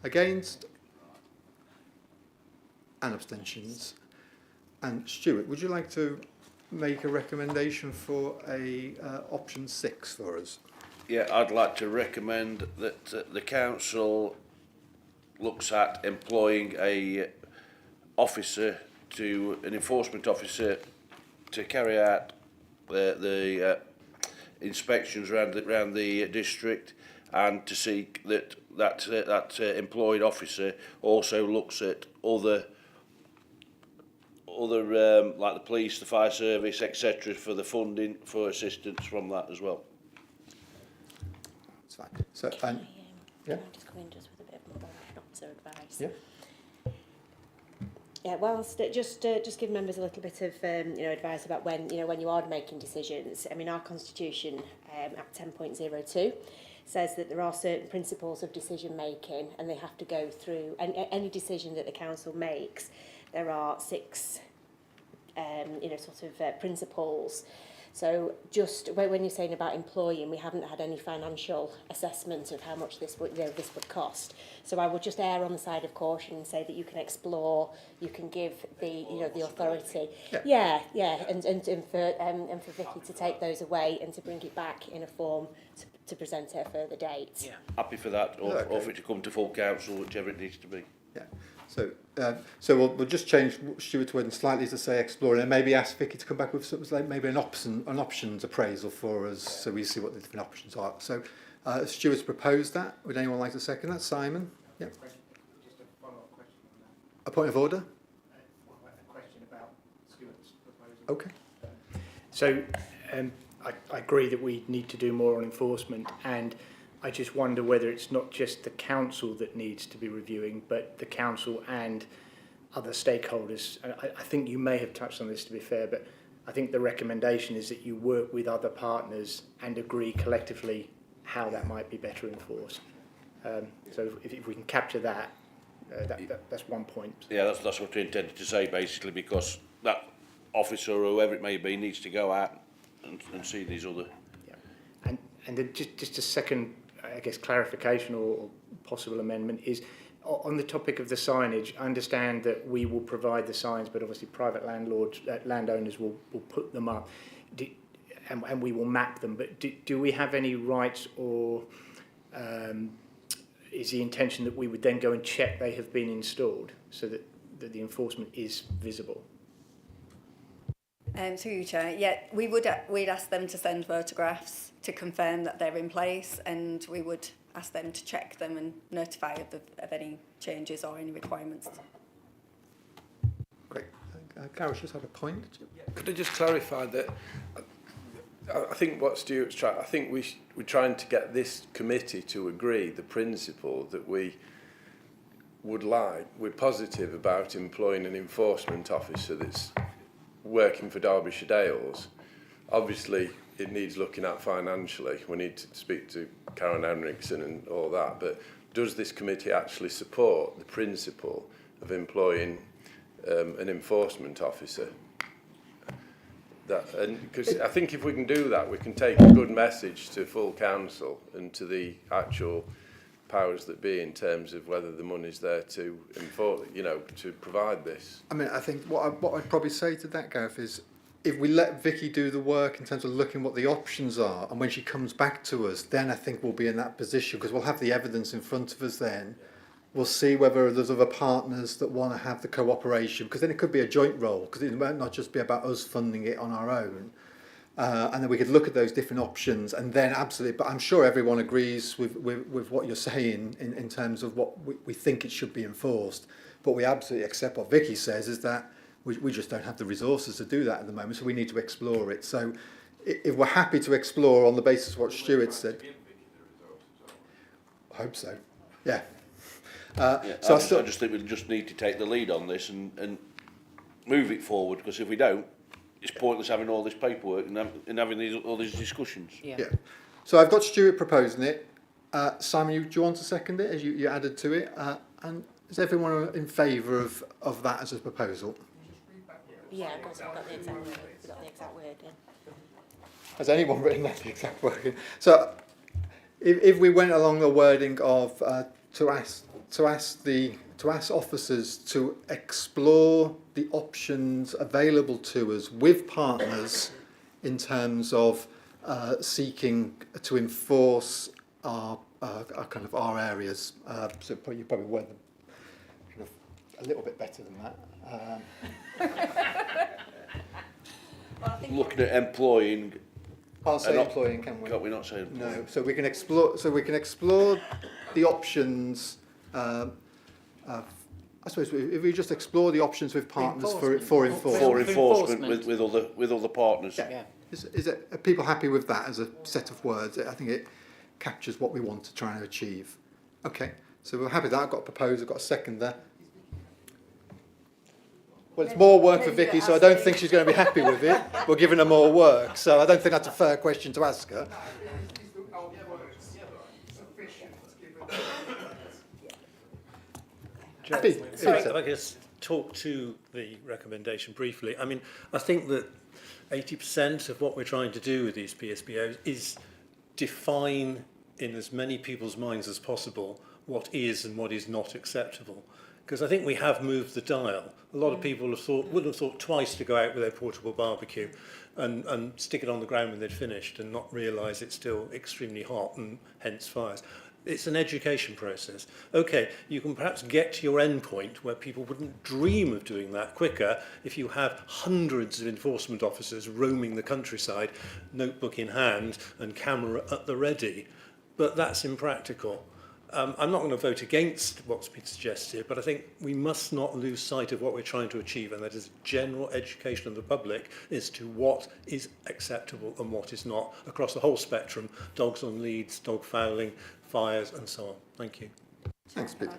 Against? And abstentions. And Stuart, would you like to make a recommendation for a option 6 for us? Yeah, I'd like to recommend that the council looks at employing an enforcement officer to carry out the inspections around the district, and to seek that employed officer also looks at other like the police, the fire service, etc., for the funding for assistance from that as well. That's fine. So, and yeah. Can I just come in just with a bit of more officer advice? Yeah. Yeah, whilst just give members a little bit of advice about when you are making decisions. I mean, our constitution at 10.02 says that there are certain principles of decision making, and they have to go through any decision that the council makes. There are 6 principles. So just when you're saying about employing, we haven't had any financial assessment of how much this would cost. So I would just err on the side of caution and say that you can explore, you can give the the authority, and for Vicky to take those away and to bring it back in a form to present at a further date. Yeah. Happy for that, or for it to come to full council, whichever it needs to be. Yeah. So we'll just change Stuart's wording slightly to say explore, and maybe ask Vicky to come back with something like maybe an options appraisal for us, so we see what the different options are. So Stuart's proposed that. Would anyone like to second that? Simon? Yeah. Just a follow-up question on that. A point of order? A question about Stuart's proposal. Okay. So I agree that we need to do more on enforcement, and I just wonder whether it's not just the council that needs to be reviewing, but the council and other stakeholders. I think you may have touched on this, to be fair, but I think the recommendation is that you work with other partners and agree collectively how that might be better enforced. So if we can capture that, that's one point. Yeah, that's what I intended to say, basically, because that officer or whoever it may be needs to go out and see these other... Yeah. And then just a second, I guess, clarification or possible amendment is on the topic of the signage. I understand that we will provide the signs, but obviously private landowners will put them up, and we will map them. But do we have any rights, or is the intention that we would then go and check they have been installed so that the enforcement is visible? To you, Chair. Yeah, we'd ask them to send photographs to confirm that they're in place, and we would ask them to check them and notify of any changes or any requirements. Great. Gareth just had a point. Could I just clarify that? I think what Stuart's trying. I think we're trying to get this committee to agree the principle that we would like. We're positive about employing an enforcement officer that's working for Derbyshire Dales. Obviously, it needs looking at financially. We need to speak to Karen Henriksen and all that. But does this committee actually support the principle of employing an enforcement officer? Because I think if we can do that, we can take a good message to full council and to the actual powers that be in terms of whether the money's there to enforce, to provide this. I mean, I think what I'd probably say to that, Gareth, is if we let Vicky do the work in terms of looking what the options are, and when she comes back to us, then I think we'll be in that position, because we'll have the evidence in front of us then. We'll see whether there's other partners that want to have the cooperation, because then it could be a joint role, because it might not just be about us funding it on our own. And then we could look at those different options, and then absolutely, but I'm sure everyone agrees with what you're saying in terms of what we think it should be enforced. But we absolutely accept what Vicky says, is that we just don't have the resources to do that at the moment, so we need to explore it. So if we're happy to explore on the basis of what Stuart said, I hope so, yeah. So I just think we just need to take the lead on this and move it forward, because if we don't, it's pointless having all this paperwork and having all these discussions. Yeah. So I've got Stuart proposing it. Simon, do you want to second it as you added to it? And is everyone in favour of that as a proposal? Yeah, of course, I've got the exact word. We've got the exact word, yeah. Has anyone written that the exact wording? So if we went along the wording of to ask the to ask officers to explore the options available to us with partners in terms of seeking to enforce our kind of our areas. So you probably word them kind of a little bit better than that. Looking at employing. Can't say employing, can we? Can't we not say employing? No. So we can explore. So we can explore the options. I suppose if we just explore the options with partners for enforcement. For enforcement with other partners. Yeah. Are people happy with that as a set of words? I think it captures what we want to try and achieve. Okay, so we're happy with that. I've got a proposal, I've got a second there. Well, it's more work for Vicky, so I don't think she's going to be happy with it. We're giving her more work, so I don't think that's a fair question to ask her. Sorry, if I could just talk to the recommendation briefly. I mean, I think that 80% of what we're trying to do with these PSPOs is define in as many people's minds as possible what is and what is not acceptable. Because I think we have moved the dial. A lot of people would have thought twice to go out with their portable barbecue and stick it on the ground when they'd finished and not realise it's still extremely hot and hence fires. It's an education process. Okay, you can perhaps get to your end point where people wouldn't dream of doing that quicker if you have hundreds of enforcement officers roaming the countryside, notebook in hand and camera at the ready. But that's impractical. I'm not going to vote against what's been suggested, but I think we must not lose sight of what we're trying to achieve, and that is general education of the public as to what is acceptable and what is not across the whole spectrum: dogs on leads, dog fouling, fires, and so on. Thank you. Thanks, Peter.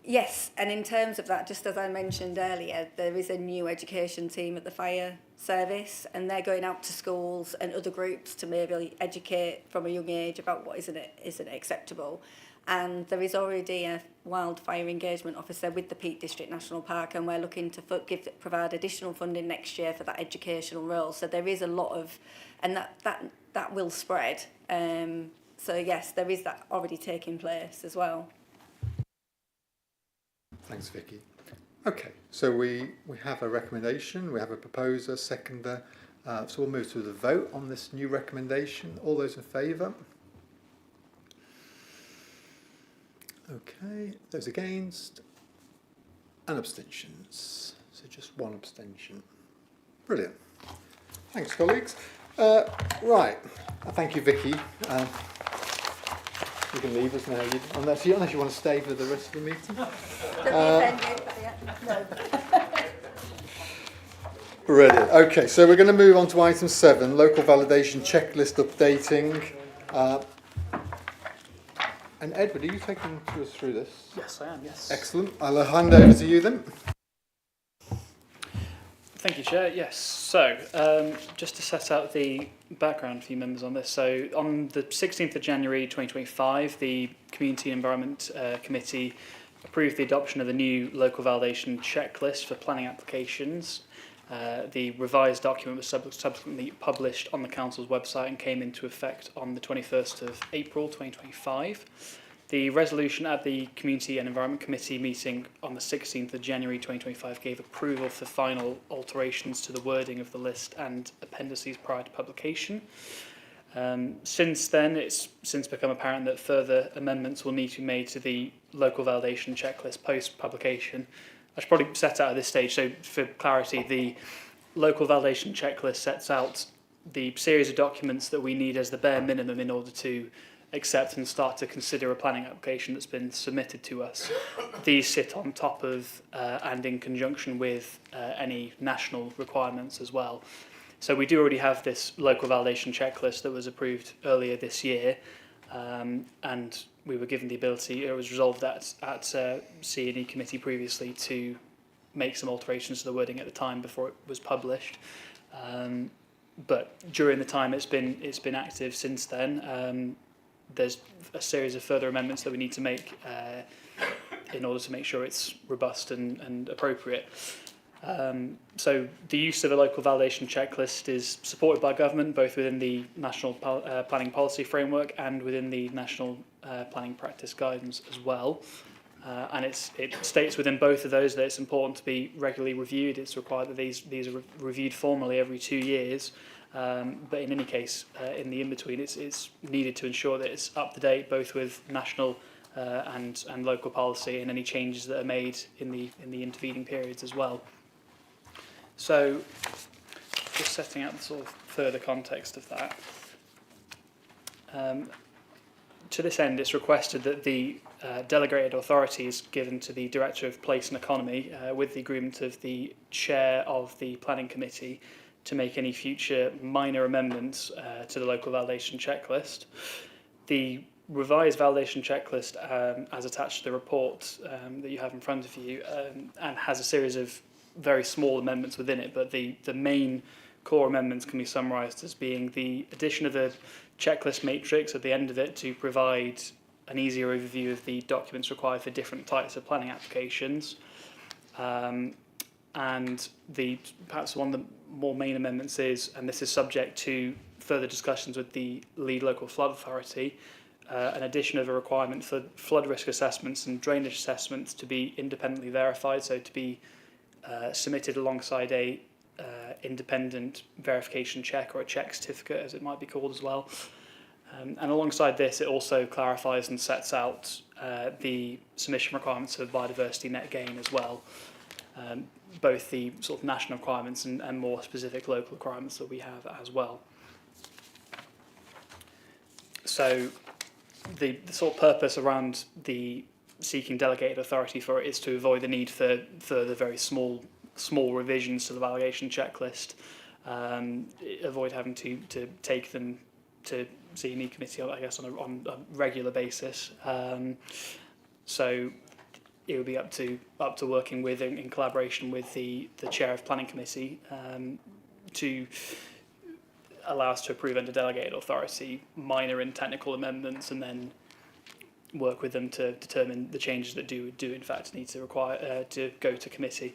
Yes, and in terms of that, just as I mentioned earlier, there is a new education team at the fire service, and they're going out to schools and other groups to maybe educate from a young age about what isn't acceptable. And there is already a wildfire engagement officer with the Peak District National Park, and we're looking to provide additional funding next year for that educational role. So there is a lot of, and that will spread. So yes, there is that already taking place as well. Thanks, Vicky. Okay, so we have a recommendation, we have a proposer, seconder. So we'll move to the vote on this new recommendation. All those in favour? Okay, those against? And abstentions. So just one abstention. Brilliant. Thanks, colleagues. Right, thank you, Vicky. You can leave us now, unless you want to stay for the rest of the meeting. Brilliant. Okay, so we're going to move on to item 7, local validation checklist updating. And Edward, are you taking us through this? Yes, I am, yes. Excellent. I'll hand over to you then. Thank you, Chair. Yes, so just to set out the background for you members on this. So on the 16th of January 2025, the Community and Environment Committee approved the adoption of the new local validation checklist for planning applications. The revised document was subsequently published on the Council's website and came into effect on the 21st of April 2025. The resolution at the Community and Environment Committee meeting on the 16th of January 2025 gave approval for final alterations to the wording of the list and appendices prior to publication. Since then, it's since become apparent that further amendments will need to be made to the local validation checklist post-publication. I should probably set out at this stage, so for clarity, the local validation checklist sets out the series of documents that we need as the bare minimum in order to accept and start to consider a planning application that's been submitted to us. These sit on top of and in conjunction with any national requirements as well. So we do already have this local validation checklist that was approved earlier this year, and we were given the ability, it was resolved at C&E committee previously to make some alterations to the wording at the time before it was published. But during the time it's been active since then, there's a series of further amendments that we need to make in order to make sure it's robust and appropriate. So the use of a local validation checklist is supported by government, both within the National Planning Policy Framework and within the National Planning Practice Guidance as well. And it states within both of those that it's important to be regularly reviewed. It's required that these are reviewed formally every 2 years. But in any case, in the in-between, it's needed to ensure that it's up to date, both with national and local policy and any changes that are made in the intervening periods as well. So, just setting out the sort of further context of that. To this end, it's requested that the delegated authority is given to the Director of Place and Economy with the agreement of the Chair of the Planning Committee to make any future minor amendments to the local validation checklist. The revised validation checklist, as attached to the report that you have in front of you, and has a series of very small amendments within it, but the main core amendments can be summarised as being the addition of a checklist matrix at the end of it to provide an easier overview of the documents required for different types of planning applications. And perhaps one of the more main amendments is, and this is subject to further discussions with the lead local flood authority, an addition of a requirement for flood risk assessments and drainage assessments to be independently verified, so to be submitted alongside a independent verification check, or a check certificate as it might be called as well. And alongside this, it also clarifies and sets out the submission requirements for biodiversity net gain as well, both the sort of national requirements and more specific local requirements that we have as well. So the sort of purpose around the seeking delegated authority for it is to avoid the need for further very small revisions to the validation checklist, avoid having to take them to C&E committee, I guess, on a regular basis. So it would be up to working with, in collaboration with the chair of planning committee, to allow us to approve under delegated authority minor and technical amendments, and then work with them to determine the changes that do in fact need to require to go to committee.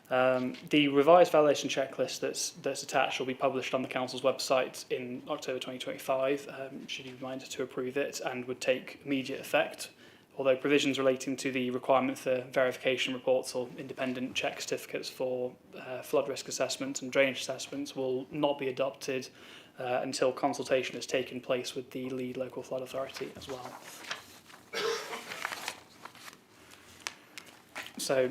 The revised validation checklist that's attached will be published on the council's website in October 2025. Should you be minded to approve it, and would take immediate effect. Although provisions relating to the requirement for verification reports or independent check certificates for flood risk assessments and drainage assessments will not be adopted until consultation has taken place with the lead local flood authority as well. So,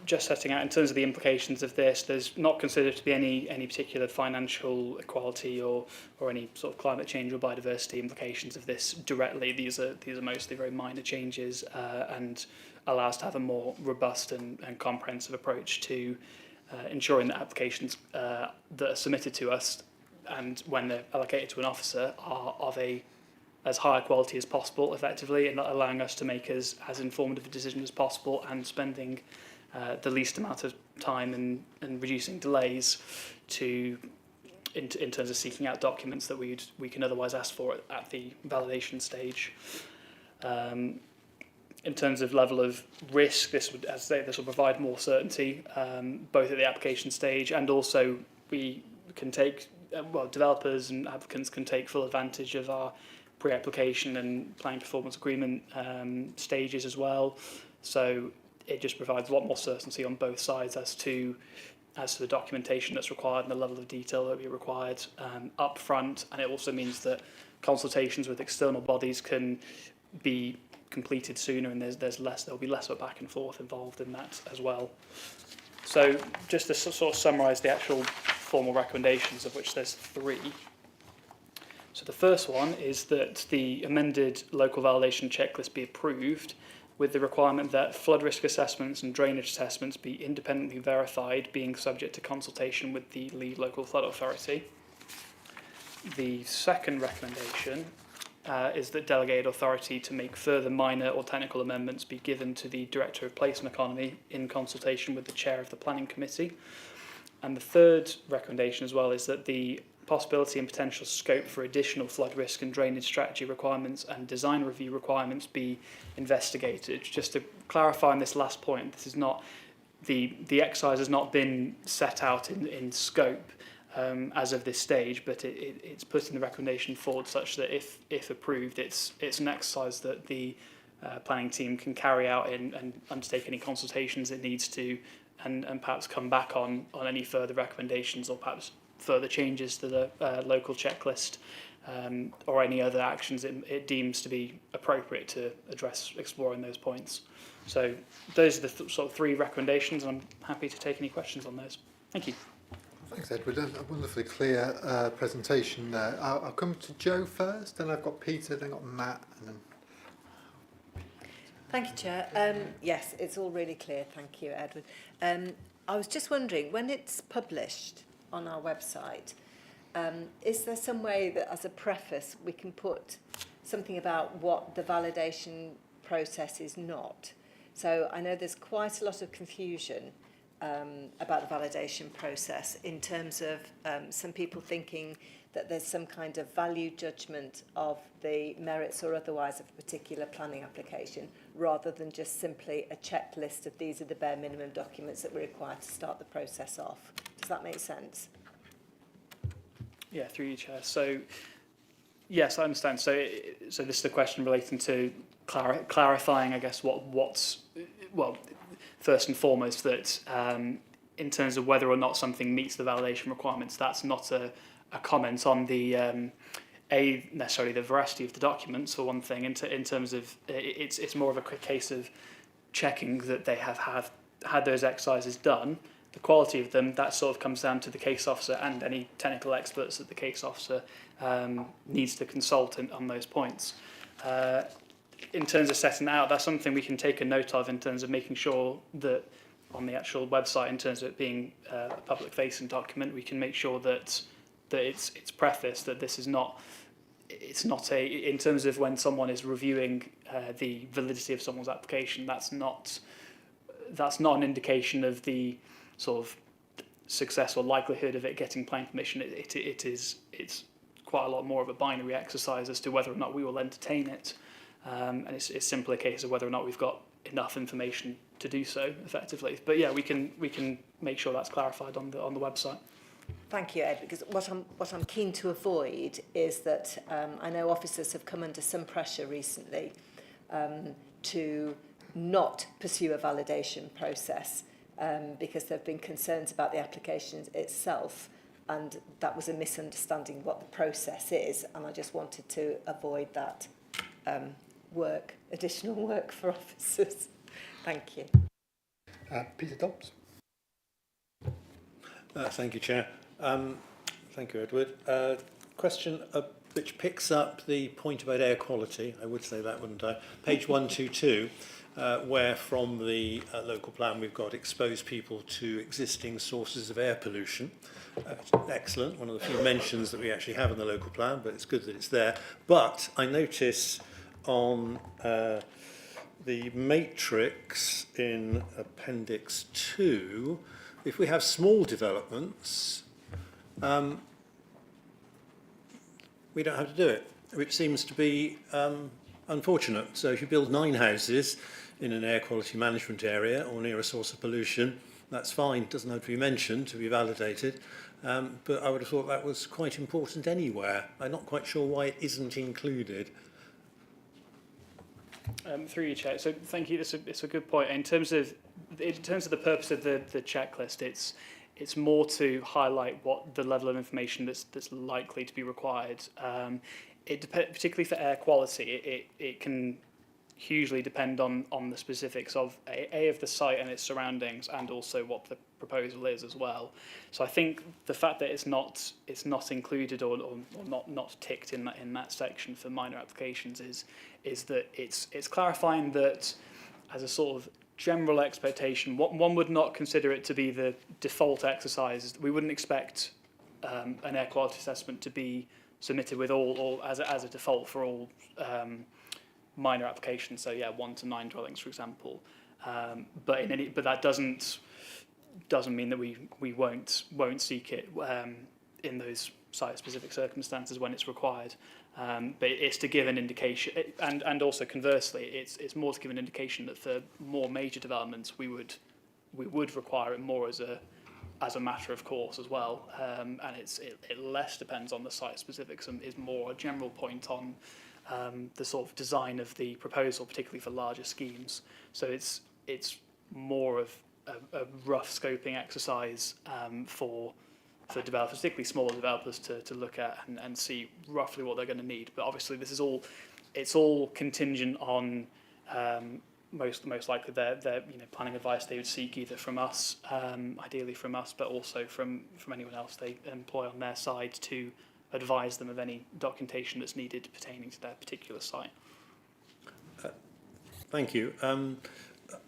just setting out in terms of the implications of this, there's not considered to be any particular financial equality or any sort of climate change or biodiversity implications of this directly. These are mostly very minor changes, and allow us to have a more robust and comprehensive approach to ensuring that applications that are submitted to us, and when they're allocated to an officer, are of as high a quality as possible, effectively, and allowing us to make as informative a decision as possible, and spending the least amount of time and reducing delays in terms of seeking out documents that we can otherwise ask for at the validation stage. In terms of level of risk, this will provide more certainty, both at the application stage, and also we can take developers and applicants can take full advantage of our pre-application and planning performance agreement stages as well. So it just provides a lot more certainty on both sides as to the documentation that's required and the level of detail that will be required up front. And it also means that consultations with external bodies can be completed sooner, and there'll be less of a back and forth involved in that as well. So just to sort of summarise the actual formal recommendations, of which there's 3. So the first one is that the amended local validation checklist be approved, with the requirement that flood risk assessments and drainage assessments be independently verified, being subject to consultation with the lead local flood authority. The second recommendation is that delegated authority to make further minor or technical amendments be given to the Director of Place and Economy in consultation with the Chair of the Planning Committee. And the third recommendation as well is that the possibility and potential scope for additional flood risk and drainage strategy requirements and design review requirements be investigated. Just to clarify on this last point, this is not the exercise has not been set out in scope as of this stage, but it's putting the recommendation forward such that if approved, it's an exercise that the planning team can carry out and undertake any consultations it needs to, and perhaps come back on any further recommendations or perhaps further changes to the local checklist, or any other actions it deems to be appropriate to address exploring those points. So those are the sort of 3 recommendations, and I'm happy to take any questions on those. Thank you. Thanks, Edward. A wonderfully clear presentation there. I'll come to Joe first, then I've got Peter, then I've got Matt, and then... Thank you, Chair. Yes, it's all really clear. Thank you, Edward. I was just wondering, when it's published on our website, is there some way that as a preface we can put something about what the validation process is not? So I know there's quite a lot of confusion about the validation process in terms of some people thinking that there's some kind of value judgment of the merits or otherwise of a particular planning application, rather than just simply a checklist of these are the bare minimum documents that we're required to start the process off. Does that make sense? Yeah, through you, Chair. So, yes, I understand. So this is the question relating to clarifying, I guess, what's first and foremost, that in terms of whether or not something meets the validation requirements, that's not a comment on the necessarily the veracity of the documents, for one thing. In terms of it's more of a quick case of checking that they have had those exercises done. The quality of them, that sort of comes down to the case officer and any technical experts that the case officer needs to consult on those points. In terms of setting out, that's something we can take a note of in terms of making sure that on the actual website, in terms of it being a public-facing document, we can make sure that it's prefaced that this is not. It's not in terms of when someone is reviewing the validity of someone's application. That's not an indication of the sort of success or likelihood of it getting planning permission. It's quite a lot more of a binary exercise as to whether or not we will entertain it, and it's simply a case of whether or not we've got enough information to do so effectively. But yeah, we can make sure that's clarified on the website. Thank you, Ed, because what I'm keen to avoid is that I know officers have come under some pressure recently to not pursue a validation process because there have been concerns about the application itself, and that was a misunderstanding what the process is, and I just wanted to avoid that additional work for officers. Thank you. Peter Dobbs. Thank you, Chair. Thank you, Edward. Question which picks up the point about air quality. I would say that, wouldn't I? Page 122, where from the local plan we've got exposed people to existing sources of air pollution. Excellent, one of the few mentions that we actually have in the local plan, but it's good that it's there. But I notice on the matrix in Appendix 2, if we have small developments, we don't have to do it, which seems to be unfortunate. So if you build 9 houses in an air quality management area or near a source of pollution, that's fine, doesn't have to be mentioned to be validated. But I would have thought that was quite important anywhere. I'm not quite sure why it isn't included. Through you, Chair. So thank you. It's a good point. In terms of the purpose of the checklist, it's more to highlight what the level of information that's likely to be required. Particularly for air quality, it can hugely depend on the specifics of of the site and its surroundings, and also what the proposal is as well. So I think the fact that it's not included or not ticked in that section for minor applications is that it's clarifying that as a sort of general expectation, one would not consider it to be the default exercise. We wouldn't expect an air quality assessment to be submitted with all as a default for all minor applications. So yeah, 1 to 9 dwellings, for example. But that doesn't mean that we won't seek it in those site-specific circumstances when it's required. But it's to give an indication, and also conversely, it's more to give an indication that for more major developments we would we would require it more as a matter of course as well, and it less depends on the site specifics and is more a general point on the sort of design of the proposal, particularly for larger schemes. So it's more of a rough scoping exercise for developers, particularly smaller developers, to look at and see roughly what they're going to need. But obviously this is all contingent on most likely their planning advice they would seek either from us, ideally from us, but also from anyone else they employ on their side to advise them of any documentation that's needed pertaining to their particular site. Thank you.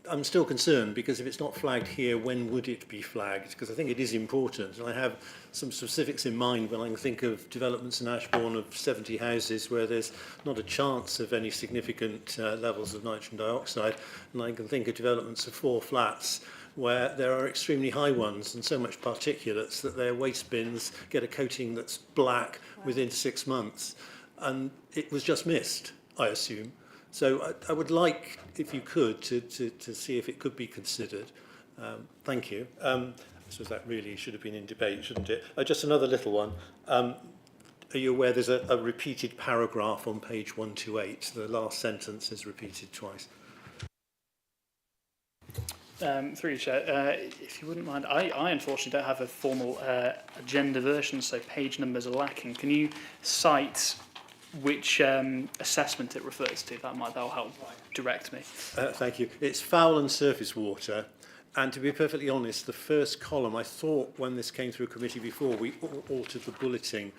I'm still concerned because if it's not flagged here, when would it be flagged? Because I think it is important. And I have some specifics in mind when I think of developments in Ashbourne of 70 houses where there's not a chance of any significant levels of nitrogen dioxide. And I can think of developments of 4 flats where there are extremely high ones and so much particulates that their waste bins get a coating that's black within 6 months. And it was just missed, I assume. So I would like, if you could, to see if it could be considered. Thank you. I suppose that really should have been in debate, shouldn't it? Just another little one. Are you aware there's a repeated paragraph on page 128? The last sentence is repeated twice. Through you, Chair, if you wouldn't mind, I unfortunately don't have a formal agenda version, so page numbers are lacking. Can you cite which assessment it refers to? That'll help direct me. Thank you. It's foul and surface water. And to be perfectly honest, the first column, I thought when this came through committee before, we altered the bulleting,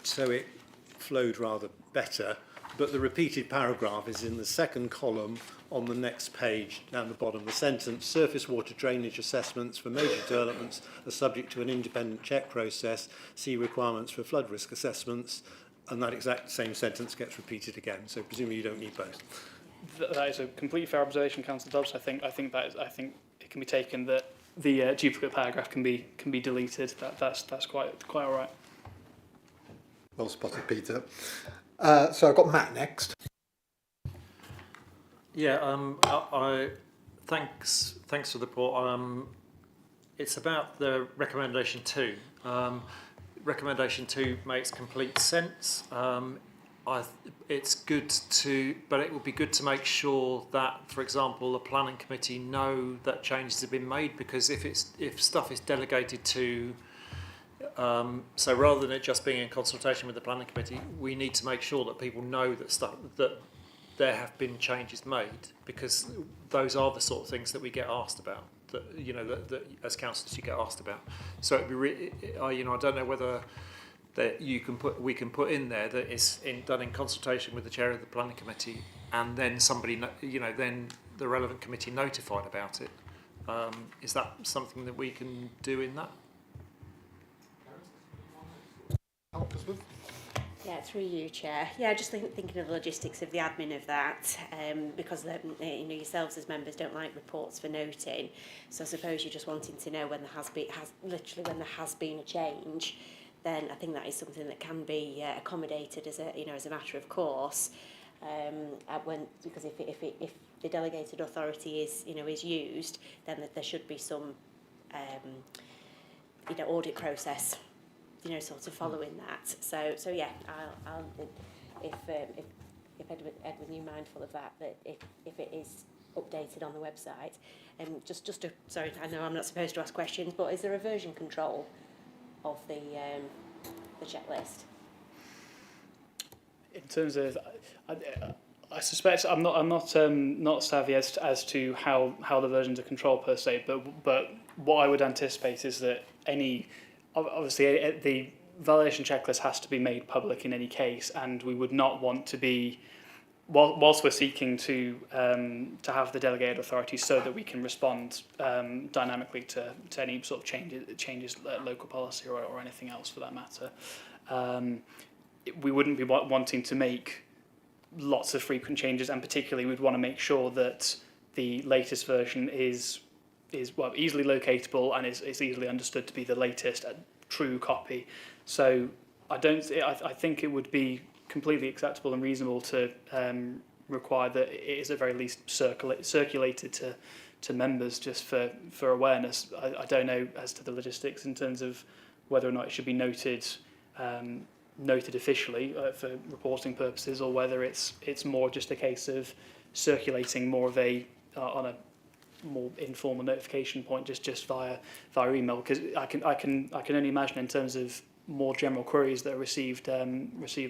so it flowed rather better. But the repeated paragraph is in the second column on the next page, down the bottom. The sentence, surface water drainage assessments for major developments are subject to an independent check process. See requirements for flood risk assessments. And that exact same sentence gets repeated again. So presumably you don't need both. That is a completely fair observation, Councillor Dobbs. I think it can be taken that the duplicate paragraph can be deleted. That's quite all right. Well spotted, Peter. So I've got Matt next. Yeah, I thanks for the report. It's about the recommendation 2. Recommendation 2 makes complete sense. It's good to, but it would be good to make sure that, for example, the planning committee know that changes have been made, because if stuff is delegated to, so rather than it just being in consultation with the planning committee, we need to make sure that people know that there have been changes made, because those are the sort of things that we get asked about. That as councillors you get asked about. So it'd be I don't know whether that we can put in there that it's done in consultation with the chair of the planning committee, and then then the relevant committee notified about it. Is that something that we can do in that? Yeah, through you, Chair. Yeah, just thinking of the logistics of the admin of that, because yourselves as members don't like reports for noting. So I suppose you're just wanting to know when there has been a change. Then I think that is something that can be accommodated as a matter of course. Because if the delegated authority is used, then there should be some audit process, sort of following that. So yeah, I'll if Edward, you're mindful of that if it is updated on the website, sorry, I know I'm not supposed to ask questions, but is there a version control of the checklist? In terms of, I suspect I'm not savvy as to how the versions are controlled per se, but what I would anticipate is that obviously the validation checklist has to be made public in any case, and we would not want to be, whilst we're seeking to have the delegated authority so that we can respond dynamically to any sort of changes local policy or anything else for that matter. We wouldn't be wanting to make lots of frequent changes, and particularly we'd want to make sure that the latest version is easily locatable and is easily understood to be the latest true copy. So I think it would be completely acceptable and reasonable to require that it is at very least circulated to members just for awareness. I don't know as to the logistics in terms of whether or not it should be noted officially for reporting purposes, or whether it's more just a case of circulating more of a on a more informal notification point just via email, because I can only imagine in terms of more general queries that are received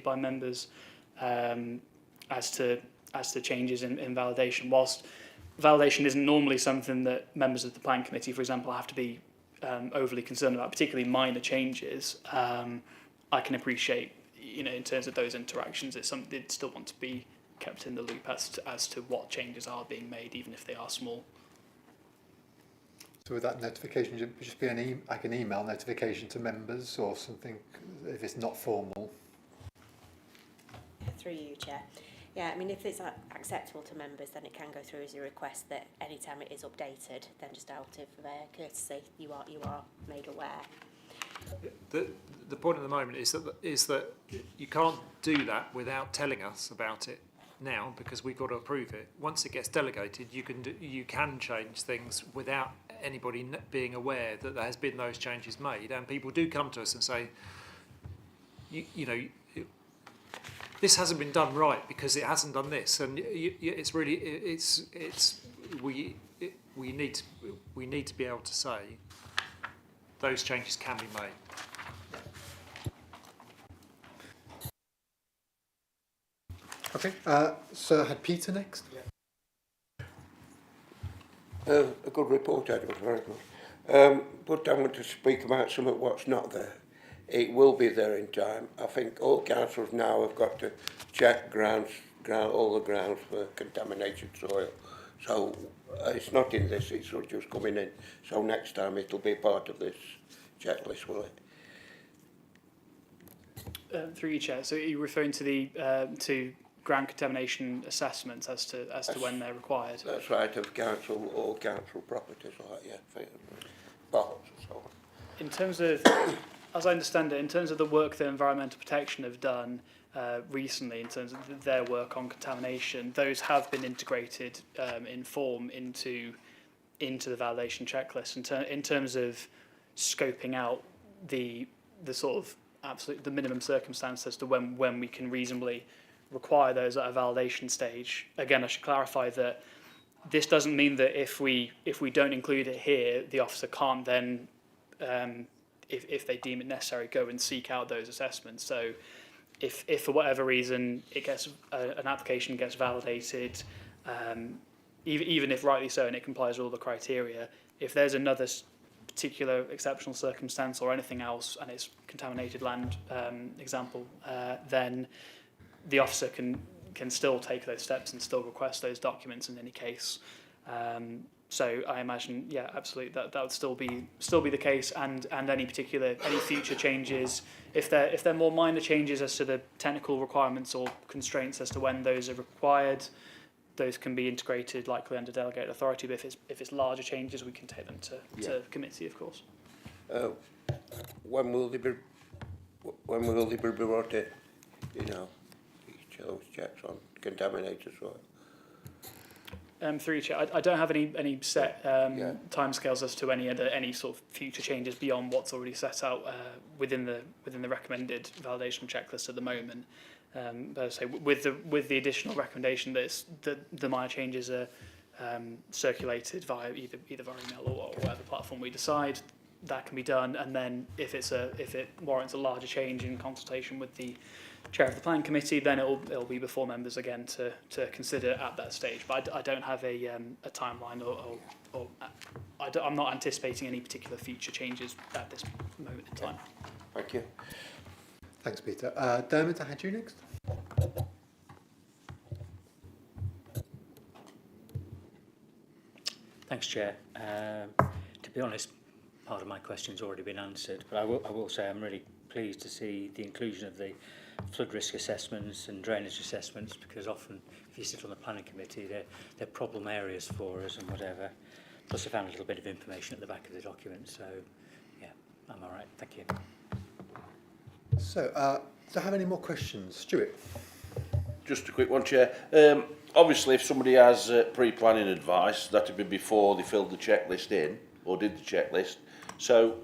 by members as to changes in validation. Whilst validation isn't normally something that members of the planning committee, for example, have to be overly concerned about, particularly minor changes, I can appreciate, in terms of those interactions, it's something they'd still want to be kept in the loop as to what changes are being made, even if they are small. So with that notification, should just be like an email notification to members or something, if it's not formal? Through you, Chair. Yeah, I mean, if it's acceptable to members, then it can go through as a request that any time it is updated, then just out of courtesy, you are made aware. The point at the moment is that you can't do that without telling us about it now, because we've got to approve it. Once it gets delegated, you can change things without anybody being aware that there has been those changes made, and people do come to us and say, you know, this hasn't been done right because it hasn't done this, and it's really we need to be able to say those changes can be made. Okay, so I had Peter next. A good report, Edward, very good. But I want to speak about some of what's not there. It will be there in time. I think all councils now have got to check all the grounds for contaminated soil. So it's not in this, it's just coming in. So next time it'll be part of this checklist, will it? Through you, Chair. So are you referring to the ground contamination assessments as to when they're required? That's right, of council or council properties, bottles and so on. In terms of, as I understand it, in terms of the work that Environmental Protection have done recently, in terms of their work on contamination, those have been integrated in form into the validation checklist. In terms of scoping out the sort of the minimum circumstance as to when we can reasonably require those at a validation stage. Again, I should clarify that this doesn't mean that if we don't include it here, the officer can't then, if they deem it necessary, go and seek out those assessments. So if for whatever reason it gets an application gets validated, even if rightly so and it complies with all the criteria, if there's another particular exceptional circumstance or anything else and it's contaminated land example, then the officer can still take those steps and still request those documents in any case. So I imagine, yeah, absolutely, that would still be the case, and any future changes, if they're more minor changes as to the technical requirements or constraints as to when those are required, those can be integrated likely under delegated authority. But if it's larger changes, we can take them to committee, of course. When will they be brought in? Those checks on contaminated soil. Through each, I don't have any set timescales as to any sort of future changes beyond what's already set out within the recommended validation checklist at the moment. But as I say, with the additional recommendation that the minor changes are circulated via either via email or whatever platform we decide, that can be done. And then if it warrants a larger change in consultation with the chair of the planning committee, then it'll be before members again to consider at that stage. But I don't have a timeline or I'm not anticipating any particular future changes at this moment in time. Thank you. Thanks, Peter. Dermot, I had you next. Thanks, Chair. To be honest, part of my question's already been answered, but I will say I'm really pleased to see the inclusion of the flood risk assessments and drainage assessments, because often if you sit on the planning committee they're problem areas for us and whatever. Plus I found a little bit of information at the back of the document, so yeah, I'm all right, thank you. So, do I have any more questions? Stuart? Just a quick one, Chair. obviously if somebody has pre-planning advice, that would be before they filled the checklist in or did the checklist. So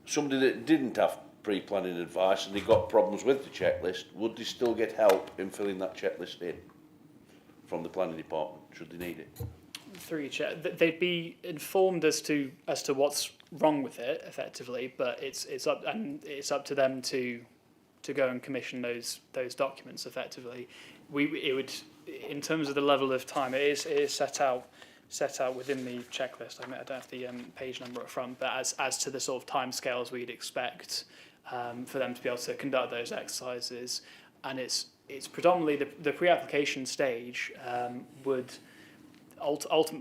somebody that didn't have pre-planning advice and they got problems with the checklist, would they still get help in filling that checklist in from the planning department, should they need it? Through your chair, they'd be informed as to what's wrong with it effectively, but it's up to them to go and commission those documents effectively. It would, in terms of the level of time, it is set out within the checklist. I mean, I don't have the page number up front, but as to the sort of timescales we'd expect for them to be able to conduct those exercises, and it's predominantly the pre-application stage would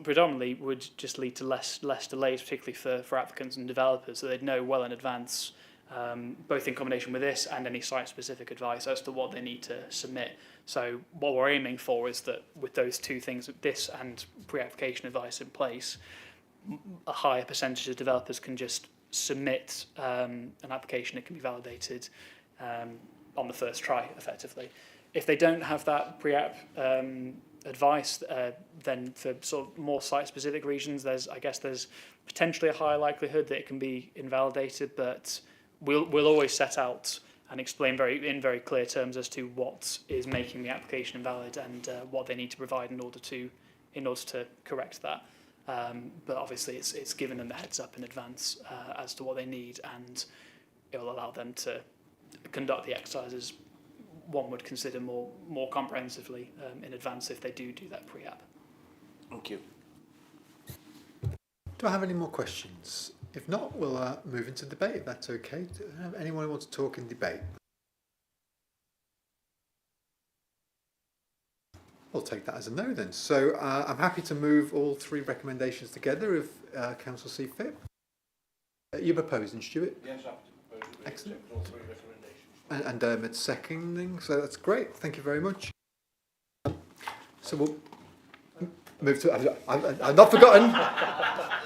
predominantly would just lead to less delays, particularly for applicants and developers, so they'd know well in advance, both in combination with this and any site-specific advice as to what they need to submit. So what we're aiming for is that with those two things, this and pre-application advice in place, a higher percentage of developers can just submit an application that can be validated on the first try, effectively. If they don't have that pre-app advice, then for sort of more site-specific regions, there's potentially a higher likelihood that it can be invalidated, but we'll always set out and explain in very clear terms as to what is making the application invalid and what they need to provide in order to correct that. But obviously, it's given them the heads up in advance as to what they need, and it will allow them to conduct the exercises one would consider more comprehensively in advance if they do that pre-app. Thank you. Do I have any more questions? If not, we'll move into debate, if that's okay. Do I have anyone who wants to talk in debate? We'll take that as a no then. So I'm happy to move all three recommendations together if Council see fit. You're proposing, Stuart? Yes, I have to propose. Excellent. All three recommendations. And Dermot's seconding, so that's great. Thank you very much. So we'll move to. I've not forgotten.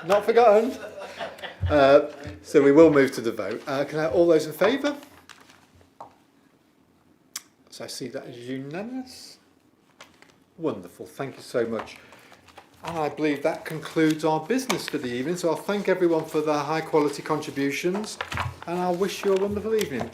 Not forgotten. So we will move to the vote. Can I have all those in favour? So I see that as unanimous. Wonderful. Thank you so much. And I believe that concludes our business for the evening. So I'll thank everyone for their high quality contributions, and I'll wish you a wonderful evening.